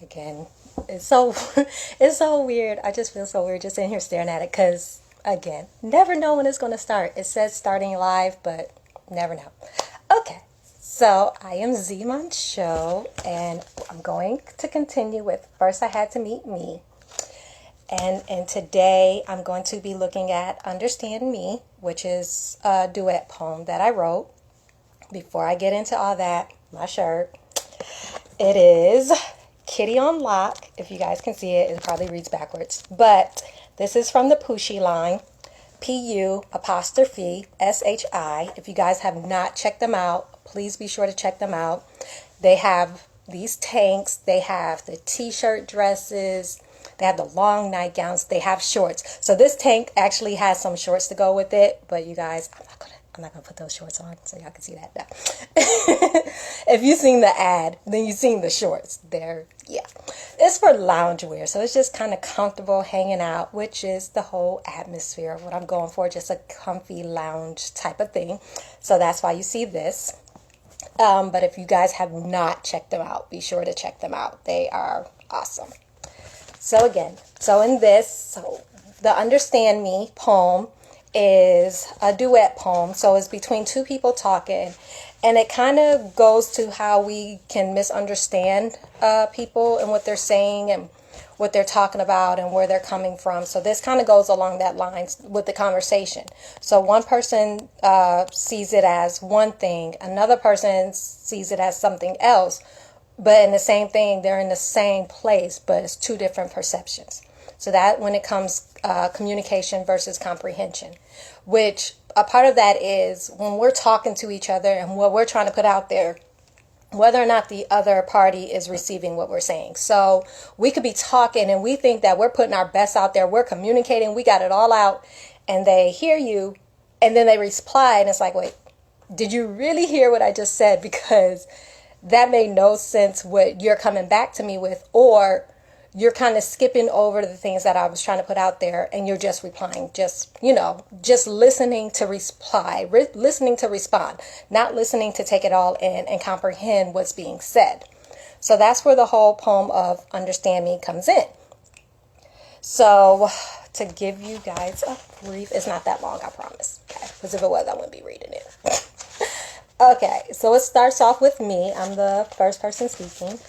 Again, it's so it's so weird. I just feel so weird just sitting here staring at it because again, never know when it's going to start. It says starting live, but never know. Okay, so I am Z Show, and I'm going to continue with First I Had to Meet Me. And today I'm going to be looking at Understand Me, which is a duet poem that I wrote. Before I get into all that, my shirt. It is Kitty on Lock. If you guys can see it, it probably reads backwards. But this is from the Pooshi line, Pu apostrophe SHI. If you guys have not checked them out, please be sure to check them out. They have these tanks, they have the t-shirt dresses, they have the long nightgowns, they have shorts. So this tank actually has some shorts to go with it, but you guys, I'm not gonna put those shorts on so y'all can see that now. If you've seen the ad, then you've seen the shorts. There, yeah. It's for loungewear, so it's just kind of comfortable hanging out, which is the whole atmosphere of what I'm going for, just a comfy lounge type of thing. So that's why you see this. But if you guys have not checked them out, be sure to check them out. They are awesome. So again, so the Understand Me poem is a duet poem. So it's between two people talking, and it kind of goes to how we can misunderstand people and what they're saying and what they're talking about and where they're coming from. So this kind of goes along that lines with the conversation. So one person sees it as one thing, another person sees it as something else, but in the same thing, they're in the same place, but it's two different perceptions. So that when it comes communication versus comprehension, which a part of that is when we're talking to each other and what we're trying to put out there, whether or not the other party is receiving what we're saying. So we could be talking and we think that we're putting our best out there, we're communicating, we got it all out, and they hear you, and then they reply, and it's like, wait, did you really hear what I just said? Because that made no sense what you're coming back to me with, or you're kind of skipping over the things that I was trying to put out there and you're just replying, just listening to reply, listening to respond, not listening to take it all in and comprehend what's being said. So that's where the whole poem of Understand Me comes in. So to give you guys a brief, it's not that long, I promise. Okay? Because if it was, I wouldn't be reading it. Okay, so it starts off with me. I'm the first person speaking.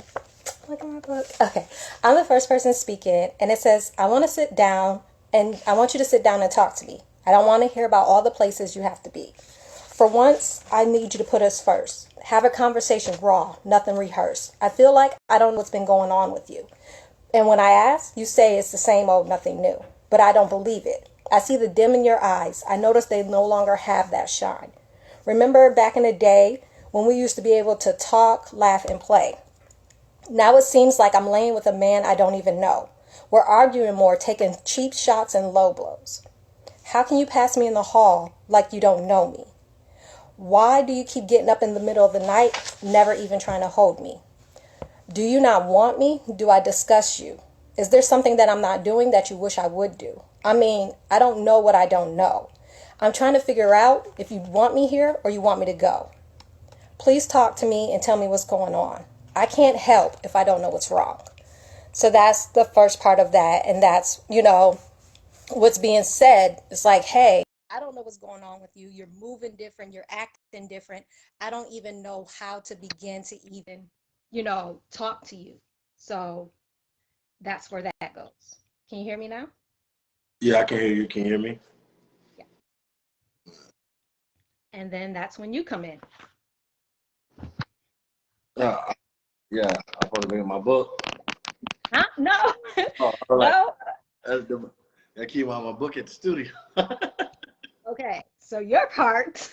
Look at my book. Okay, I'm the first person speaking, and it says, I want to sit down, and I want you to sit down and talk to me. I don't want to hear about all the places you have to be. For once, I need you to put us first. Have a conversation raw, nothing rehearsed. I feel like I don't know what's been going on with you. And when I ask, you say it's the same old, nothing new. But I don't believe it. I see the dim in your eyes. I notice they no longer have that shine. Remember back in the day when we used to be able to talk, laugh, and play? Now it seems like I'm laying with a man I don't even know. We're arguing more, taking cheap shots and low blows. How can you pass me in the hall like you don't know me? Why do you keep getting up in the middle of the night, never even trying to hold me? Do you not want me? Do I disgust you? Is there something that I'm not doing that you wish I would do? I mean, I don't know what I don't know. I'm trying to figure out if you want me here or you want me to go. Please talk to me and tell me what's going on. I can't help if I don't know what's wrong. So that's the first part of that. And that's, what's being said. It's like, hey, I don't know what's going on with you. You're moving different. You're acting different. I don't even know how to begin to even, talk to you. So that's where that goes. Can you hear me now? Yeah, I can hear you. Can you hear me? Yeah. And then that's when you come in. Uh, yeah, I'm supposed to bring my book. Huh? No. Oh, all right. No. That's the, I keep my book at the studio. Okay. So your part.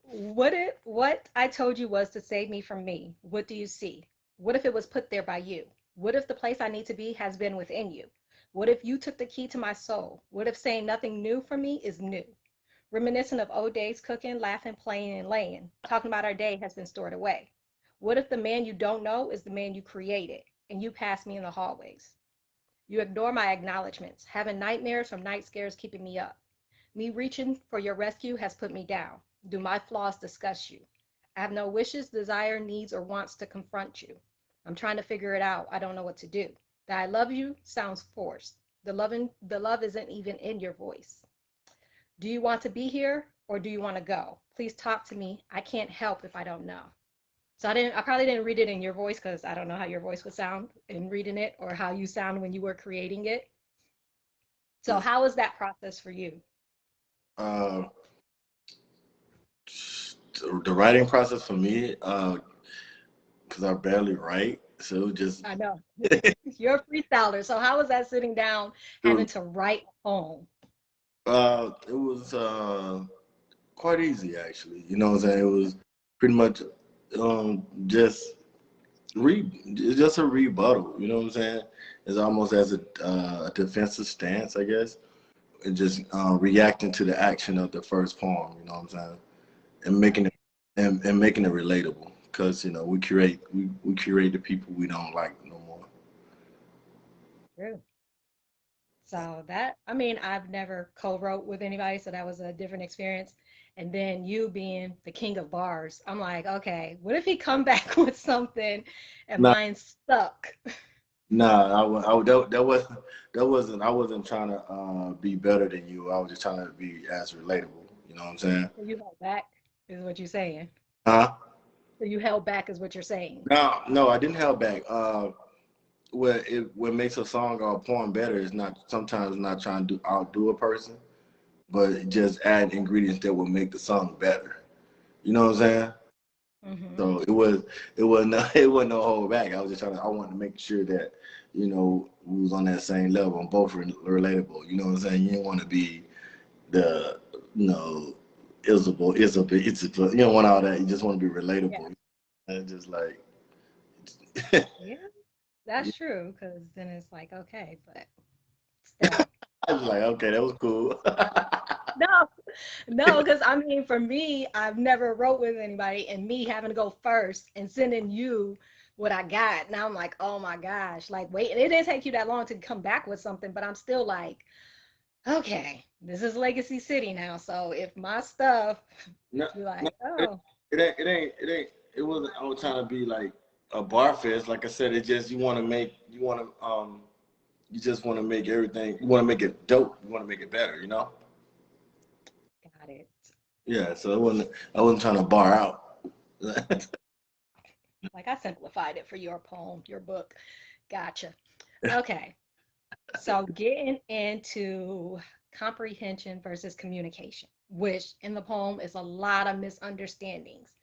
What I told you was to save me from me. What do you see? What if it was put there by you? What if the place I need to be has been within you? What if you took the key to my soul? What if saying nothing new for me is new? Reminiscent of old days, cooking, laughing, playing, and laying, talking about our day has been stored away. What if the man you don't know is the man you created and you pass me in the hallways? You ignore my acknowledgments, having nightmares from night scares keeping me up. Me reaching for your rescue has put me down. Do my flaws disgust you? I have no wishes, desire, needs, or wants to confront you. I'm trying to figure it out. I don't know what to do. The I love you sounds forced. The love isn't even in your voice. Do you want to be here or do you want to go? Please talk to me. I can't help if I don't know. So I probably didn't read it in your voice because I don't know how your voice would sound in reading it or how you sound when you were creating it. So Yeah. how was that process for you? Uh, the writing process for me, because I barely write, so it was just I know. You're a freestyler. So how was that sitting down it was having to write a poem? it was quite easy actually. You know what I'm saying? It was pretty much just it's just a rebuttal. You know what I'm saying? It's almost as a defensive stance, I guess, and just reacting to the action of the first poem. You know what I'm saying? And making Right. it and making it relatable because you know we curate the people we don't like no more. True. So that, I mean, I've never co-wrote with anybody, so that was a different experience. And then you being the king of bars, I'm like, okay, what if he come back with something and Nah, mine's stuck? nah, that wasn't I wasn't trying to be better than you. I was just trying to be as relatable. You know what I'm saying? So you held back, is what you're saying. Huh? So you held back, is what you're saying. No, no, I didn't held back. What makes a song or a poem better is not sometimes not trying to outdo a person, but just add ingredients that will make the song better. You know what I'm saying? Hmm. So it was no it wasn't no hold back. I was just I wanted to make sure that you know we was on that same level and both relatable. You know what I'm saying? You didn't want to be the you know Isabel. You don't want all that. You just want to be Yeah, relatable. And just like yeah, that's true. Because then it's like, okay, but still. I was like, okay, that was cool. No, no, because I mean, for me, I've never wrote with anybody, and me having to go first and sending you what I got. Now I'm like, oh my gosh, like, wait, it didn't take you that long to come back with something, but I'm still like, okay, this is Legacy City now. So if my stuff, No, be no, like, it, oh, it wasn't. I was trying to be like a bar fest. Like I said, it just you just want to make everything. You want to make it dope. You want to make it better. You know. got it. Yeah. So it wasn't. I wasn't trying to bar out. Like I simplified it for your poem, your book. Gotcha. Okay. So getting into comprehension versus communication, which in the poem is a lot of misunderstandings.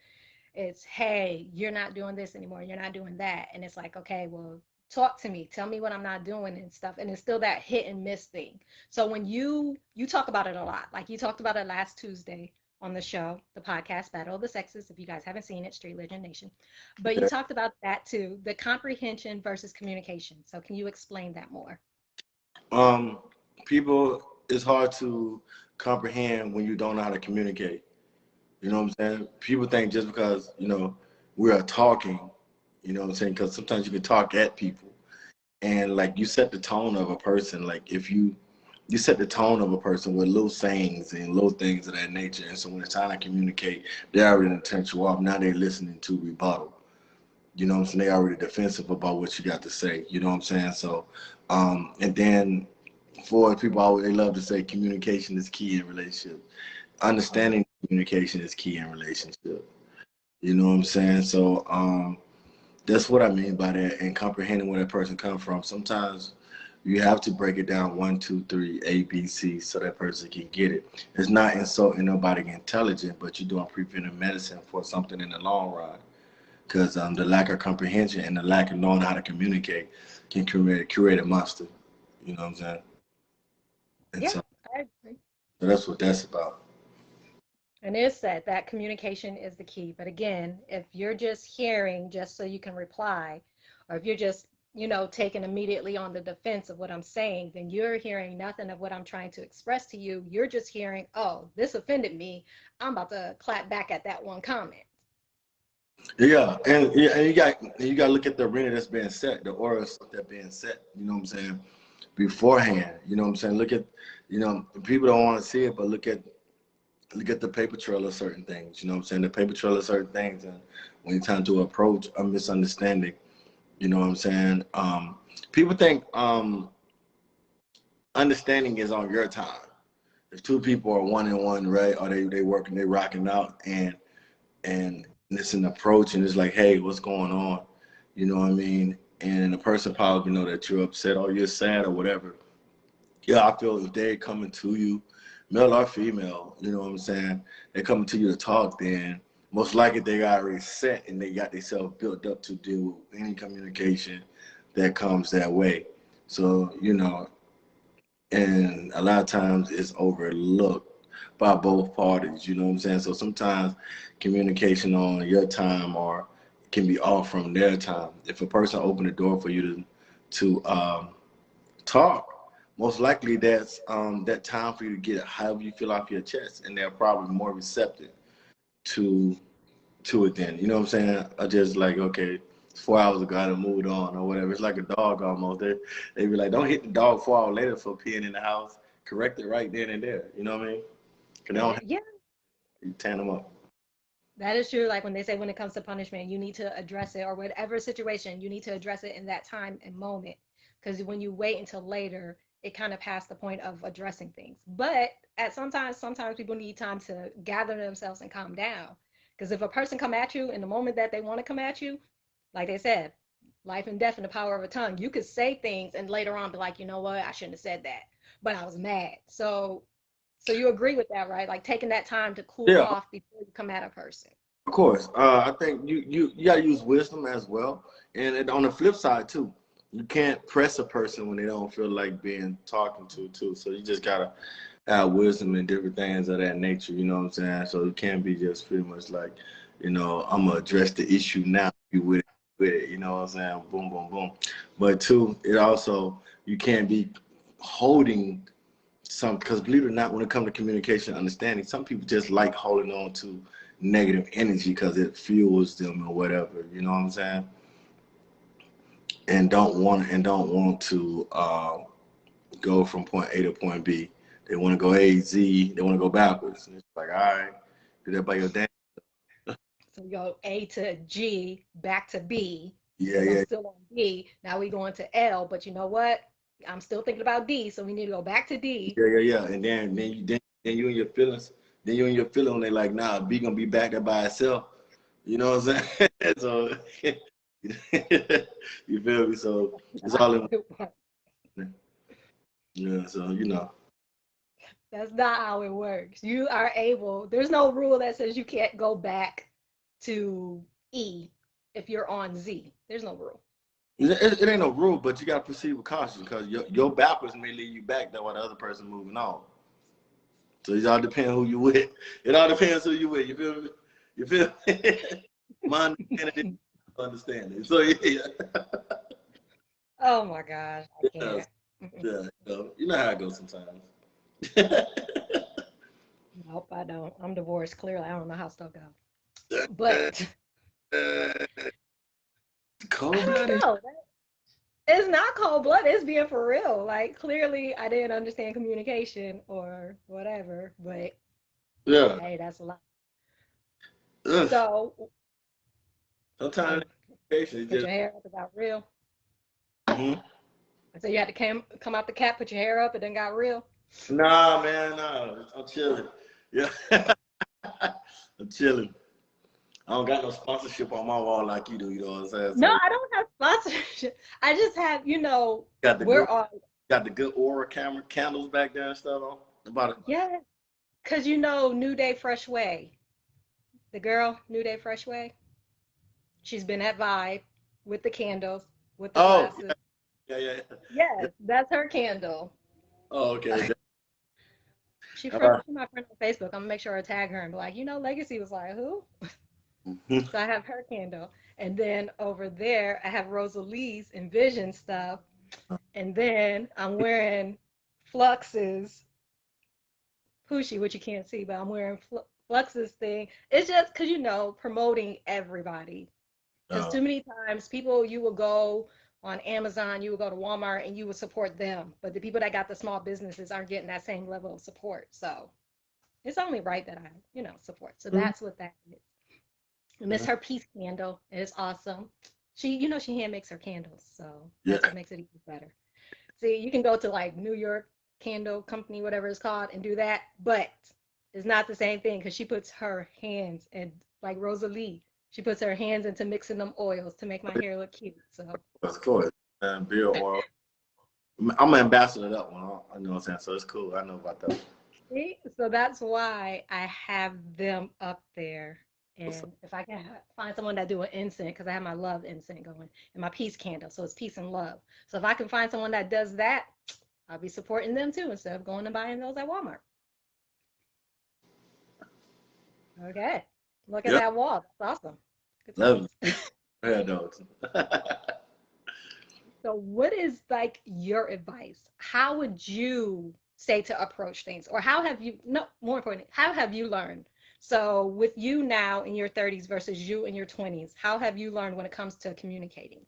It's, hey, you're not doing this anymore, you're not doing that. And it's like, okay, well, talk to me, tell me what I'm not doing and stuff. And it's still that hit and miss thing. So when you talk about it a lot, like you talked about it last Tuesday on the show, the podcast Battle of the Sexes. If you guys haven't seen it, Street Legend Nation. But you Yeah. talked about that too, the comprehension versus communication. So can you explain that more? Um, people, it's hard to comprehend when you don't know how to communicate. You know what I'm saying? People think just because you know we are talking, you know what I'm saying? Because sometimes you can talk at people. And like you set the tone of a person, like if you set the tone of a person with little sayings and little things of that nature, and so when it's time to communicate, they already done turned you off. Now they're listening to rebuttal. You know what I'm saying? They already defensive about what you got to say. You know what I'm saying? So and then for people always they love to say communication is key in relationships. Understanding communication is key in relationship. You know what I'm saying? So that's what I mean by that, and comprehending where that person comes from. Sometimes you have to break it down one, two, three, A, B, C, so that person can get it. It's not insulting nobody intelligent, but you're doing preventive medicine for something in the long run. Because the lack of comprehension and the lack of knowing how to communicate can create a monster. You know what I'm saying? And Yeah, so, I agree. so that's what that's about. And it said that communication is the key. But again, if you're just hearing just so you can reply, or if you're just, taking immediately on the defense of what I'm saying, then you're hearing nothing of what I'm trying to express to you. You're just hearing, oh, this offended me. I'm about to clap back at that one comment. Yeah, and you got to look at the arena that's being set, the aura that's being set. You know what I'm saying? Beforehand. You know what I'm saying? Look at, people don't want to see it, but look at the paper trail of certain things. You know what I'm saying? The paper trail of certain things, and when you're trying to approach a misunderstanding, You know what I'm saying? People think understanding is on your time. If two people are one and one, right, or they working, they rocking out, and it's an approach, and it's like, hey, what's going on? You know what I mean? And the person probably know that you're upset or you're sad or whatever. Yeah, I feel if they're coming to you, male or female, you know what I'm saying, they're coming to you to talk, then most likely they got already set and they got themselves built up to deal with any communication that comes that way. So, you know, and a lot of times it's overlooked by both parties, you know what I'm saying? So sometimes communication on your time or can be off from their time. If a person opened the door for you to talk, most likely that's that time for you to get however you feel off your chest, and they're probably more receptive to it then. You know what I'm saying? I just like, okay, it's 4 hours ago, I done moved on or whatever. It's like a dog almost. They be like, don't hit the dog 4 hours later for peeing in the house. Correct it right then and there. You know what I mean? Because they don't have Yeah, to tan them up. that is true. Like when they say when it comes to punishment, you need to address it, or whatever situation, you need to address it in that time and moment. Because when you wait until later, it kind of past the point of addressing things. But at sometimes people need time to gather themselves and calm down. Because if a person come at you in the moment that they want to come at you, like they said, life and death in the power of a tongue. You could say things and later on be like, you know what, I shouldn't have said that, but I was mad. So you agree with that, right? Like taking that time to cool Yeah, off before you come at a person. of course. I think you gotta use wisdom as well, and on the flip side too, you can't press a person when they don't feel like being talking to too. So you just gotta have wisdom and different things of that nature. You know what I'm saying? So it can't be just pretty much like, you know, I'm gonna address the issue now. You with it. You know what I'm saying? Boom, boom, boom. But two, it also you can't be holding some, because believe it or not, when it comes to communication understanding, some people just like holding on to negative energy because it fuels them or whatever, you know what I'm saying, and don't want to go from point A to point B. They want to go A Z, they want to go backwards, and it's like, all right, do that by your damn. So you go A to G, back to B, Yeah, because I'm yeah, still on B. Now we going to L, but you know what? I'm still thinking about D, so we need to go back to D. yeah, and then you and your feelings, they like, nah, B gonna be back there by itself. You know what I'm saying? So you feel me? So it's all in one. Yeah, so you know. That's not how it works. You are able, there's no rule that says you can't go back to E if you're on Z. There's no rule. It ain't no rule, but you gotta proceed with caution because your backwards may lead you back that while the other person moving on. So it all depends who you with. It all depends who you with. You feel me? You feel me? My understanding is understanding. So yeah, Oh my gosh, I yeah, can't. Mm-mm. you know how it goes sometimes. Nope, I don't. I'm divorced. Clearly, I don't know how stuff goes. But I Cold blooded. don't know. It's not cold blood. It's being for real. Like clearly, I didn't understand communication or whatever. But Yeah. hey, that's a lot. Ugh. So, Sometimes so communication is put just. your hair up. It got real. Mhm. So you had to come out the cat, put your hair up. It then got real. Nah, man, nah. I'm chilling. Yeah, I'm chilling. I don't got no sponsorship on my wall like you do. You know what I'm saying? No, So I don't have sponsorship. I just have, got the we're good, on. got the good aura camera candles back there and stuff on. About it. Yeah, because New Day Fresh Way, the girl, New Day Fresh Way. She's been at Vibe with the candles, with the Oh glasses. yeah. Yeah. Yes, that's her candle. Oh okay. She my friend on Facebook. I'm gonna make sure I tag her and be like, Legacy was like, who? Mhm. So I have her candle. And then over there, I have Rosalie's Envision stuff. And then I'm wearing Flux's Poochie, which you can't see, but I'm wearing Flux's thing. It's just because, promoting everybody. Because Oh. too many times people, you will go on Amazon, you will go to Walmart, and you will support them. But the people that got the small businesses aren't getting that same level of support. So it's only right that I, support. So Mhm. that's what that is. And Miss Her Peace candle is awesome. she hand makes her candles, so Yeah, that's what makes it even better. See, you can go to like New York Candle Company, whatever it's called, and do that, but it's not the same thing because she puts her hands and like Rosalie, she puts her hands into mixing them oils to make my hair look cute. So of course. And beer oil. I'm an ambassador of that one. I know what I'm saying. So it's cool. I know about that one. see, so that's why I have them up there. What's up? And if I can find someone that do an incense, because I have my love incense going and my peace candle, so it's peace and love. So if I can find someone that does that, I'll be supporting them too instead of going and buying those at Walmart. Okay. Look at Yeah, that wall. That's awesome. Good love it. times. Yeah, no. So, what is like your advice? How would you say to approach things? Or how have you, no, more important, how have you learned? So, with you now in your 30s versus you in your 20s, how have you learned when it comes to communicating?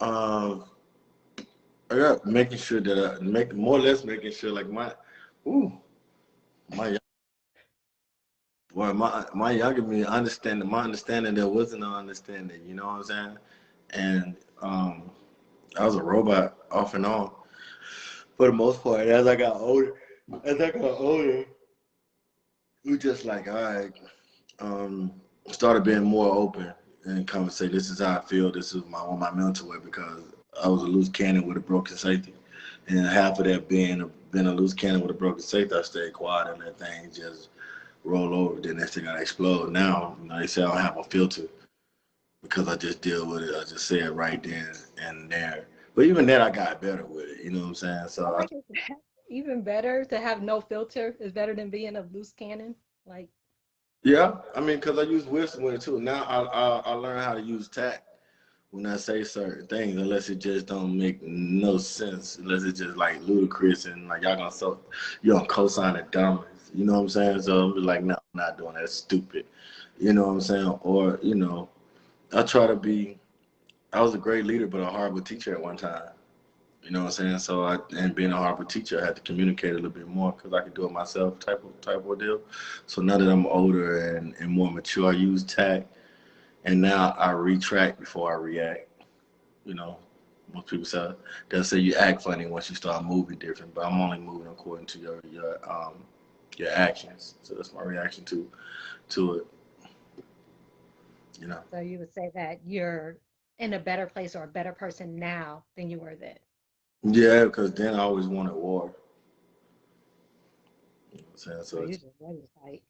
um, I got making sure that I make more or less making sure like ooh, my boy, my younger me understanding my understanding there wasn't no understanding. You know what I'm saying? And I was a robot off and on for the most part. As I got older, we just like all right. Um, Started being more open and conversate. This is how I feel. This is my mental way because I was a loose cannon with a broken safety, and half of that being a loose cannon with a broken safety, I stayed quiet and let things just roll over. Then next thing I explode. Now, they say I don't have a filter because I just deal with it. I just say it right then and there. But even then, I got better with it. You know what I'm saying? I like it. Even better to have no filter is better than being a loose cannon. Like, Yeah, I mean, because I use wisdom with it too. Now I learn how to use tact when I say certain things, unless it just don't make no sense, unless it's just like ludicrous and like you gonna co-sign a dumbass. You know what I'm saying? So I'm just like, no, I'm not doing that. It's stupid. You know what I'm saying? Or I try to be. I was a great leader, but a horrible teacher at one time. You know what I'm saying? And being a horrible teacher, I had to communicate a little bit more because I could do it myself, type of deal. So now that I'm older and more mature, I use tact, and now I retract before I react. You know, most people say they'll say you act funny once you start moving different, but I'm only moving according to your actions. So that's my reaction to it. You know. so you would say that you're in a better place or a better person now than you were then. Yeah, because then I always wanted war. You know what I'm saying? So So you it's, just ready to fight.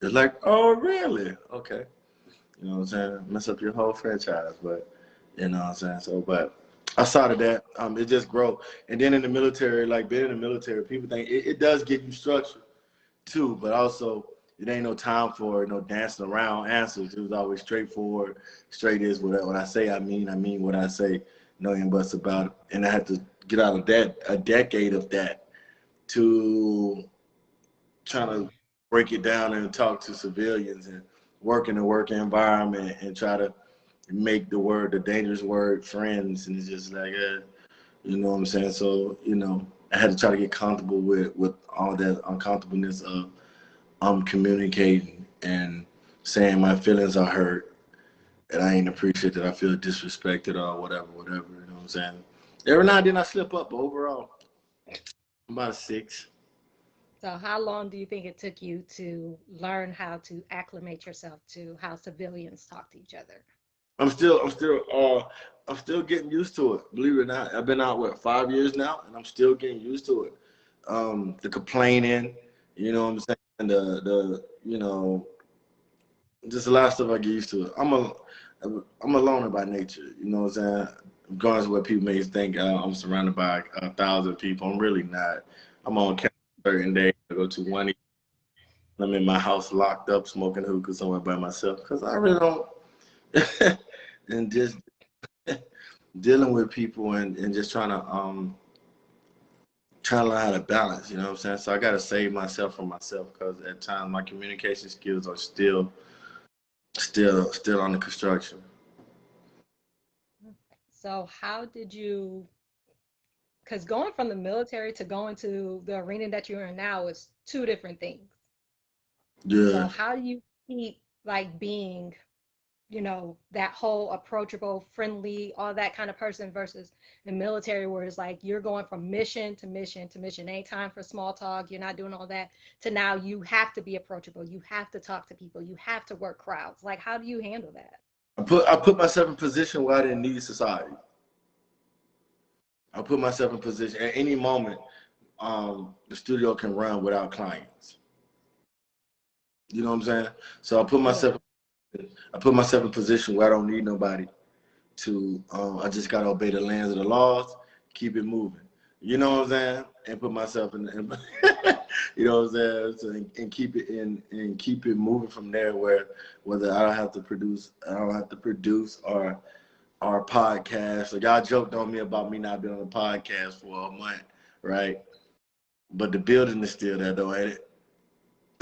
it's like, oh really? Okay. You know what I'm saying? Mess up your whole franchise, but you know what I'm saying. So, but outside of that, it just grow. And then in the military, like being in the military, people think it does give you structure too, but also it ain't no time for no dancing around answers. It was always straightforward, straight is what I say. I mean what I say. No and buts about it. And I had to get out of that a decade of that to trying to break it down and talk to civilians and work in a work environment and try to make the dangerous word, friends. And it's just like, you know what I'm saying? So, I had to try to get comfortable with all that uncomfortableness of communicating and saying my feelings are hurt and I ain't appreciate that I feel disrespected or whatever, you know what I'm saying? Every now and then I slip up, but overall, I'm about a 6. So how long do you think it took you to learn how to acclimate yourself to how civilians talk to each other? I'm still getting used to it. Believe it or not, I've been out 5 years now, and I'm still getting used to it. The complaining, you know what I'm saying, and just a lot of stuff I get used to. I'm a loner by nature. You know what I'm saying. Regardless of what people may think, I'm surrounded by 1,000 people. I'm really not. I'm on camera certain days. I go to one. I'm in my house locked up, smoking hookah somewhere by myself because I really don't. And just dealing with people and just trying to learn how to balance, you know what I'm saying? So I gotta save myself from myself because at times my communication skills are still on the construction. So how did you, because going from the military to going to the arena that you're in now is two different things. Yeah. So how do you keep like being that whole approachable, friendly, all that kind of person versus the military where it's like you're going from mission to mission to mission. Ain't time for small talk. You're not doing all that to now you have to be approachable. You have to talk to people. You have to work crowds. Like, how do you handle that? I put myself in position where I didn't need society. I put myself in position at any moment. The studio can run without clients. You know what I'm saying? So Yeah. I put myself in position where I don't need nobody to. I just gotta obey the lands of the laws, keep it moving. You know what I'm saying? And put myself in you know what I'm saying? So, and keep it in and keep it moving from there. Where whether I don't have to produce our podcast. So y'all joked on me about me not being on the podcast for a month, right? But the building is still there, though, ain't it?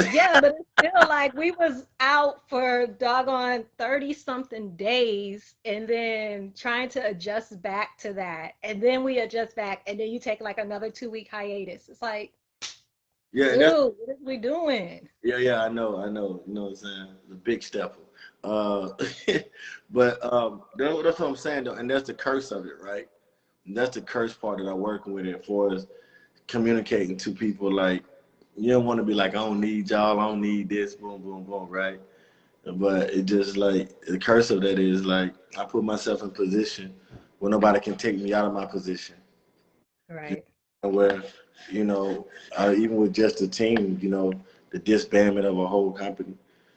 Yeah, but it's still like we was out for doggone 30 something days and then trying to adjust back to that. And then we adjust back and then you take like another 2 week hiatus. It's like, Yeah, and that's dude, what are we doing? yeah. You know what I'm saying? The big stepper. Uh, but that's what I'm saying though, and that's the curse of it, right? And that's the curse part that I'm working with it for is communicating to people like you don't want to be like I don't need y'all, I don't need this, boom, boom, boom, right? But it just like the curse of that is like I put myself in position where nobody can take me out of my position. You Right. know, where even with just a team, the disbandment of a whole company.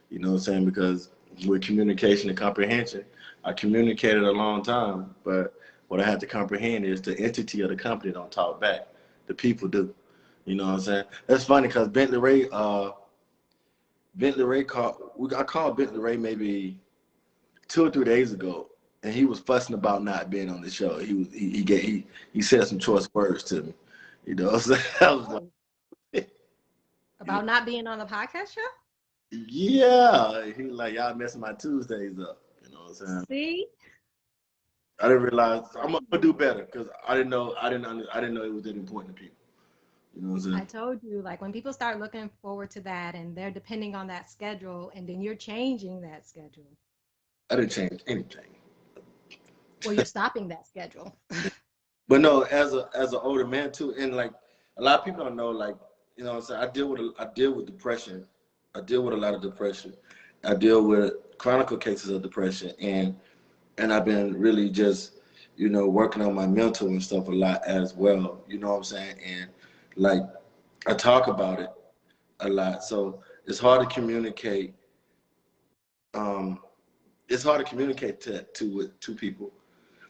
You know what I'm saying? Because with communication and comprehension, I communicated a long time, but what I had to comprehend is the entity of the company don't talk back. The people do. You know what I'm saying? That's funny because Bentley Ray I called Bentley Ray maybe 2 or 3 days ago, and he was fussing about not being on the show. He said some choice words to me. You know, so I was Oh, like, you know, about not being on the podcast show? yeah. He like y'all messing my Tuesdays up. You know what I'm saying? See? I didn't realize I'm gonna do Crazy. better because I didn't know it was that important to people. You know what I'm saying? I told you, like when people start looking forward to that and they're depending on that schedule and then you're changing that schedule. I didn't change anything. Well, you're stopping that schedule. But no, as an older man too, and like a lot of people don't know, like what I'm saying, I deal with depression. I deal with a lot of depression. I deal with chronic cases of depression, and I've been really just working on my mental and stuff a lot as well. You know what I'm saying? And like I talk about it a lot, so it's hard to communicate. Um, it's hard to communicate to people.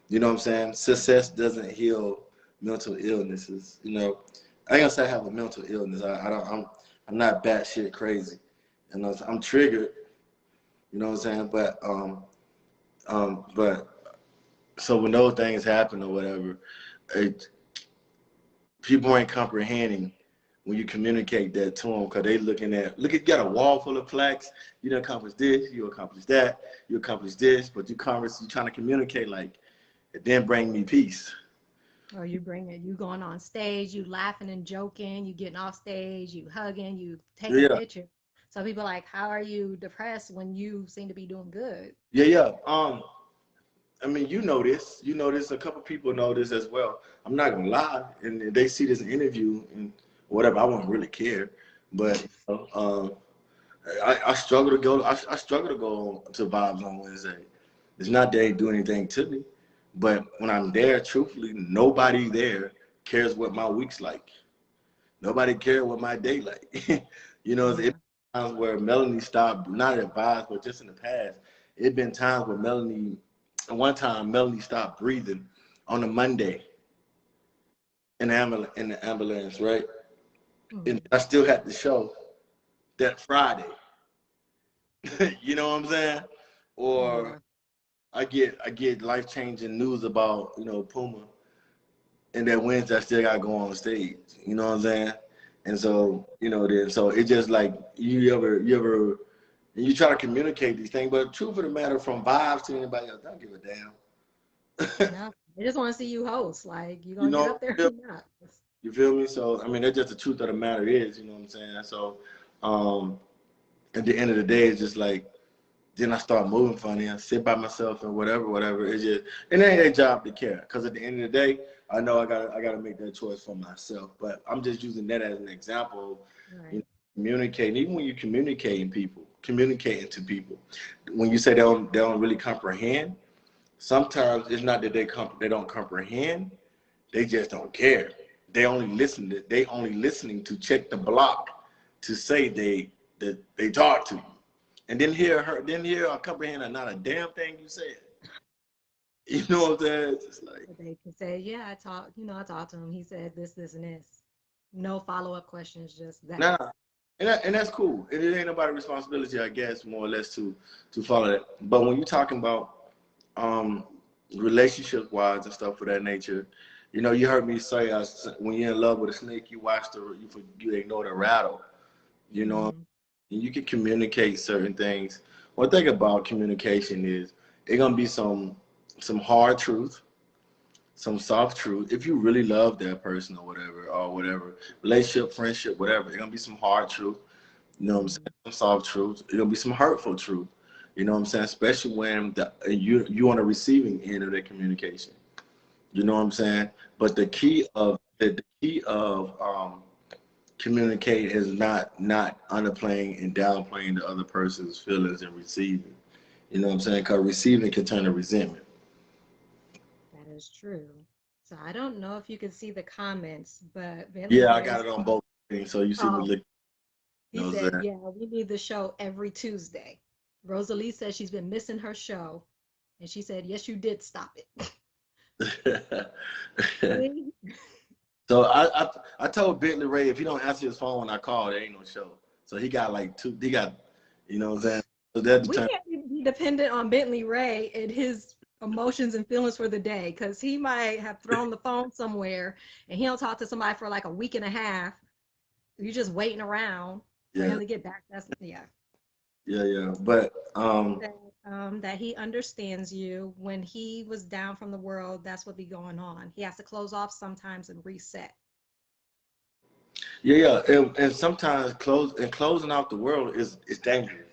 You know what I'm saying? Success doesn't heal mental illnesses. I ain't gonna say I have a mental illness. I don't. I'm not batshit crazy. I'm triggered. You know what I'm saying? But so when those things happen or whatever, it, people ain't comprehending when you communicate that to them because they you got a wall full of plaques. You done accomplished this. You accomplished that. You accomplished this. But you trying to communicate like it didn't bring me peace. Or you bring it, you going on stage, you laughing and joking, you getting off stage, you hugging, you taking Yeah. pictures. So people are like, how are you depressed when you seem to be doing good? Yeah. I mean, you know this. You know this. A couple people know this as well. I'm not gonna lie, and they see this interview and whatever. I wouldn't really care, but I struggle to go. I struggle to go to Vibes on Wednesday. It's not that they do anything to me, but when I'm there, truthfully, nobody there cares what my week's like. Nobody cares what my day like. It's Yeah. times where Melanie stopped, not at Vibes, but just in the past. It been times where one time Melanie stopped breathing on a Monday in the ambulance, right? And Mhm. I still had the show that Friday. You know what I'm saying? Or Yeah. I get life changing news about Puma, and that Wednesday I still got to go on stage. You know what I'm saying? And so so it just like you ever and you try to communicate these things, but truth of the matter, from Vibes to anybody else, don't give a damn. No, they just want to see you host. Like, you you gonna get know, up there or not? you feel me? So I mean, that's just the truth of the matter is, you know what I'm saying? So, at the end of the day, it's just like then I start moving funny. I sit by myself and whatever. It's just, and it ain't their job to care. Because at the end of the day, I know I gotta make that choice for myself. But I'm just using that as an example. You know, Right. communicating. Even when you're communicating to people, when you say they don't really comprehend, sometimes it's not that they don't comprehend. They just don't care. They only listening to check the block to say they talk to you. And then hear or comprehend not a damn thing you said. You know what I'm saying? It's just like, But they can say, yeah, I talked to him. He said this, and this. No follow-up questions, just that. nah. And that's cool. It ain't nobody's responsibility, I guess, more or less to follow that. But when you're talking about um relationship wise and stuff of that nature, you heard me say when you're in love with a snake, you ignore the rattle. You know, Hmm. and you can communicate certain things. One thing about communication is it's gonna be some hard truth, some soft truth. If you really love that person or whatever, relationship, friendship, whatever, it's gonna be some hard truth. You know what I'm Hmm. saying? Some soft truth. It'll be some hurtful truth. You know what I'm saying? Especially when you on the receiving end of that communication. You know what I'm saying? But the key of communicate is not underplaying and downplaying the other person's feelings and receiving. You know what I'm saying? Because receiving can turn to resentment. That is true. So I don't know if you can see the comments, but Bentley Yeah, I Ray, got it on both things, so you see me oh, look. You he know what said, I'm yeah, we need the show every Tuesday. Rosalie says she's been missing her show. And she said, yes, you did stop it. saying? See? So I told Bentley Ray if he don't answer his phone when I call, there ain't no show. So he got like two. He got, you know what I'm saying. So that We determines. can't be dependent on Bentley Ray and his emotions and feelings for the day because he might have thrown the phone somewhere and he don't talk to somebody for like a week and a half. You're just waiting around for Yeah, him to get back. That's yeah. yeah. But That, that he understands you when he was down from the world. That's what be going on. He has to close off sometimes and reset. and sometimes closing out the world is dangerous.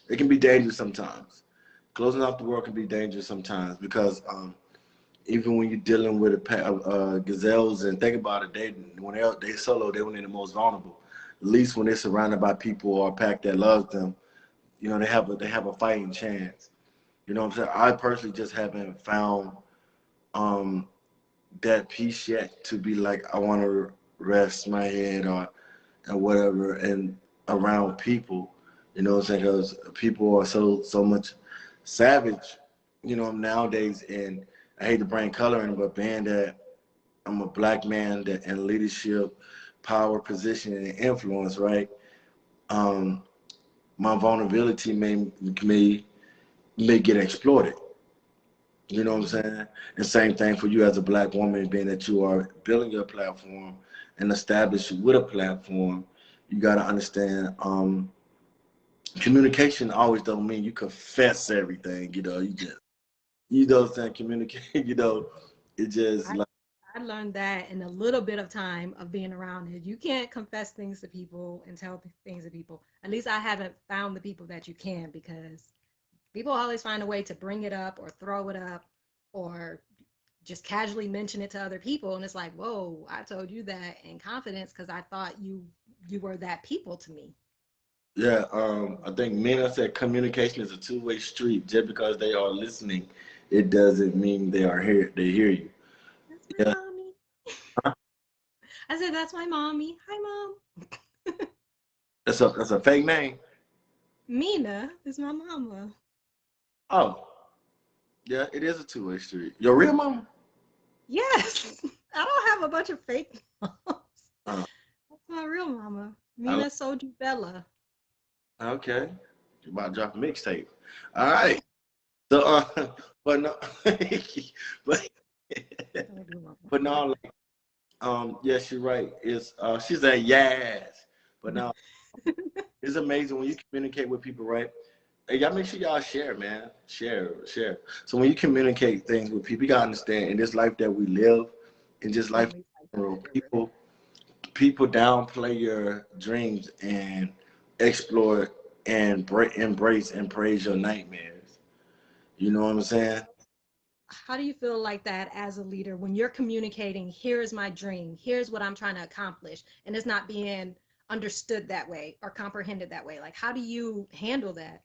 It can be dangerous sometimes. Closing out the world can be dangerous sometimes because even when you're dealing with a pack of gazelles and think about it, they solo, they when they're the most vulnerable. At least when they're surrounded by people or a pack that loves them, they have a fighting chance. You know what I'm saying? I personally just haven't found um, that peace yet to be like I want to rest my head or and whatever and around people. You know what I'm saying? Because people are so much savage. Nowadays, and I hate to bring color in, but being that I'm a black man that in leadership, power, position, and influence, right? Um, my vulnerability may get exploited. You know what I'm Mhm. saying? And same thing for you as a black woman, being that you are building your platform and established with a platform. You got to understand, communication always don't mean you confess everything. What I'm saying, communicate. It just I like, I learned that in a little bit of time of being around it. You can't confess things to people and tell things to people. At least I haven't found the people that you can because people always find a way to bring it up or throw it up or just casually mention it to other people and it's like, whoa, I told you that in confidence because I thought you were that people to me. yeah. I think men have said communication is a two-way street. Just because they are listening, it doesn't mean they are here. They hear you. That's my Yeah, mommy. I said, that's my mommy. Hi, mom. that's a fake name. Mina is my mama. Oh, yeah, it is a two-way street. Your real mama? Yes. I don't have a bunch of fake moms. Oh, That's my real mama. I like, Mina Soju Bella. okay. You about to drop a mixtape. All right. So, but no, but Soju mama. but no, like, yes, you're right. She's a yes, but now it's amazing when you communicate with people, right? Hey, y'all make sure y'all share, man. Share. So when you communicate things with people, you gotta understand in this life that we live, in this life, Bentley's like, in go general, ahead, River. people downplay your dreams and explore and embrace and praise your nightmares. You know what I'm saying? How do you feel like that as a leader when you're communicating, here's my dream, here's what I'm trying to accomplish, and it's not being understood that way or comprehended that way? Like, how do you handle that?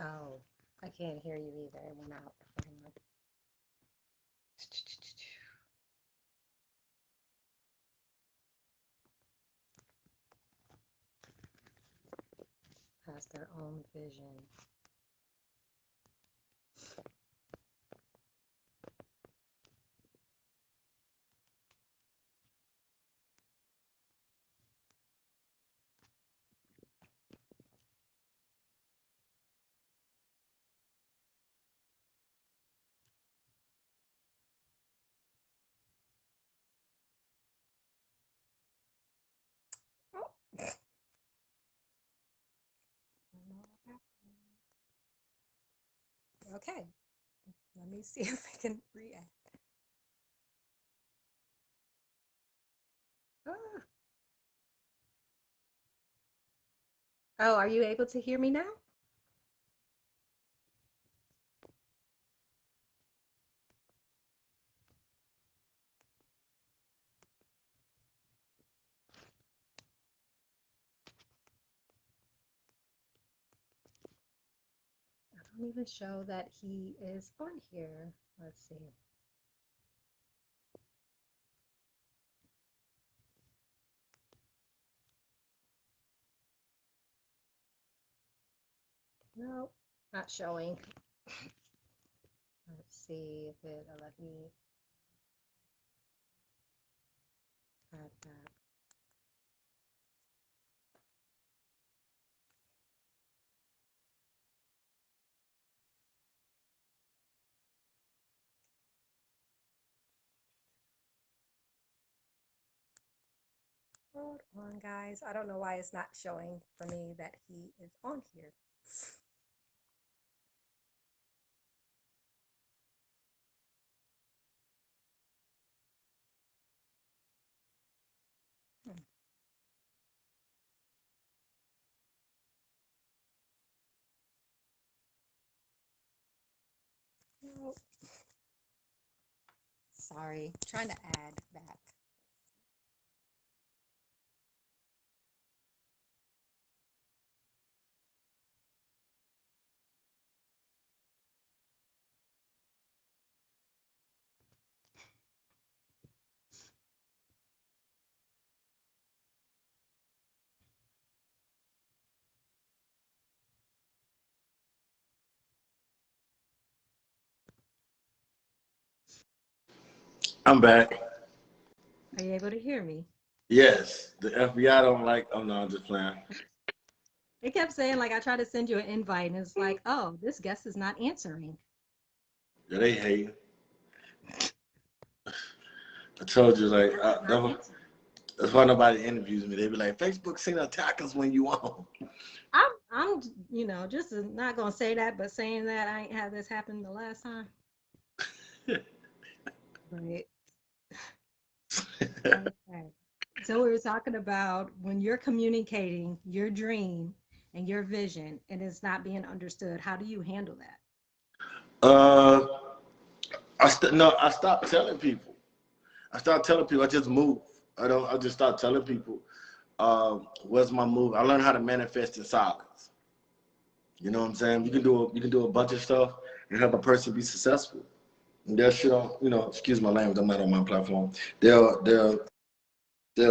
Oh, I can't hear you either. It went out. Has their own vision. Oh. Okay, let me see if I can react. Ah. Oh, are you able to hear me now? I don't even show that he is on here. Let's see. Nope, not showing. Let's see if it'll let me add that. Hold on, guys. I don't know why it's not showing for me that he is on here. Hmm. Nope. Sorry, trying to add back. I'm back. Are you able to hear me? Yes, the FBI don't like. Oh no, I'm just playing. It kept saying, like, I tried to send you an invite, and it's like, oh, this guest is not answering. Yeah, they hate. I told you, like, Not answering. that's why nobody interviews me. They be like, Facebook seen attack us when you on. I'm, just not gonna say that, but saying that I ain't had this happen the last time. Right. Okay. So we were talking about when you're communicating your dream and your vision and it's not being understood, how do you handle that? uh, no, I stopped telling people. I started telling people. I just move. I don't. I just start telling people. What's my move? I learned how to manifest in silence. You know what I'm saying? You can do a bunch of stuff and have a person be successful. And they'll shit on, excuse my language, I'm not on my platform. They'll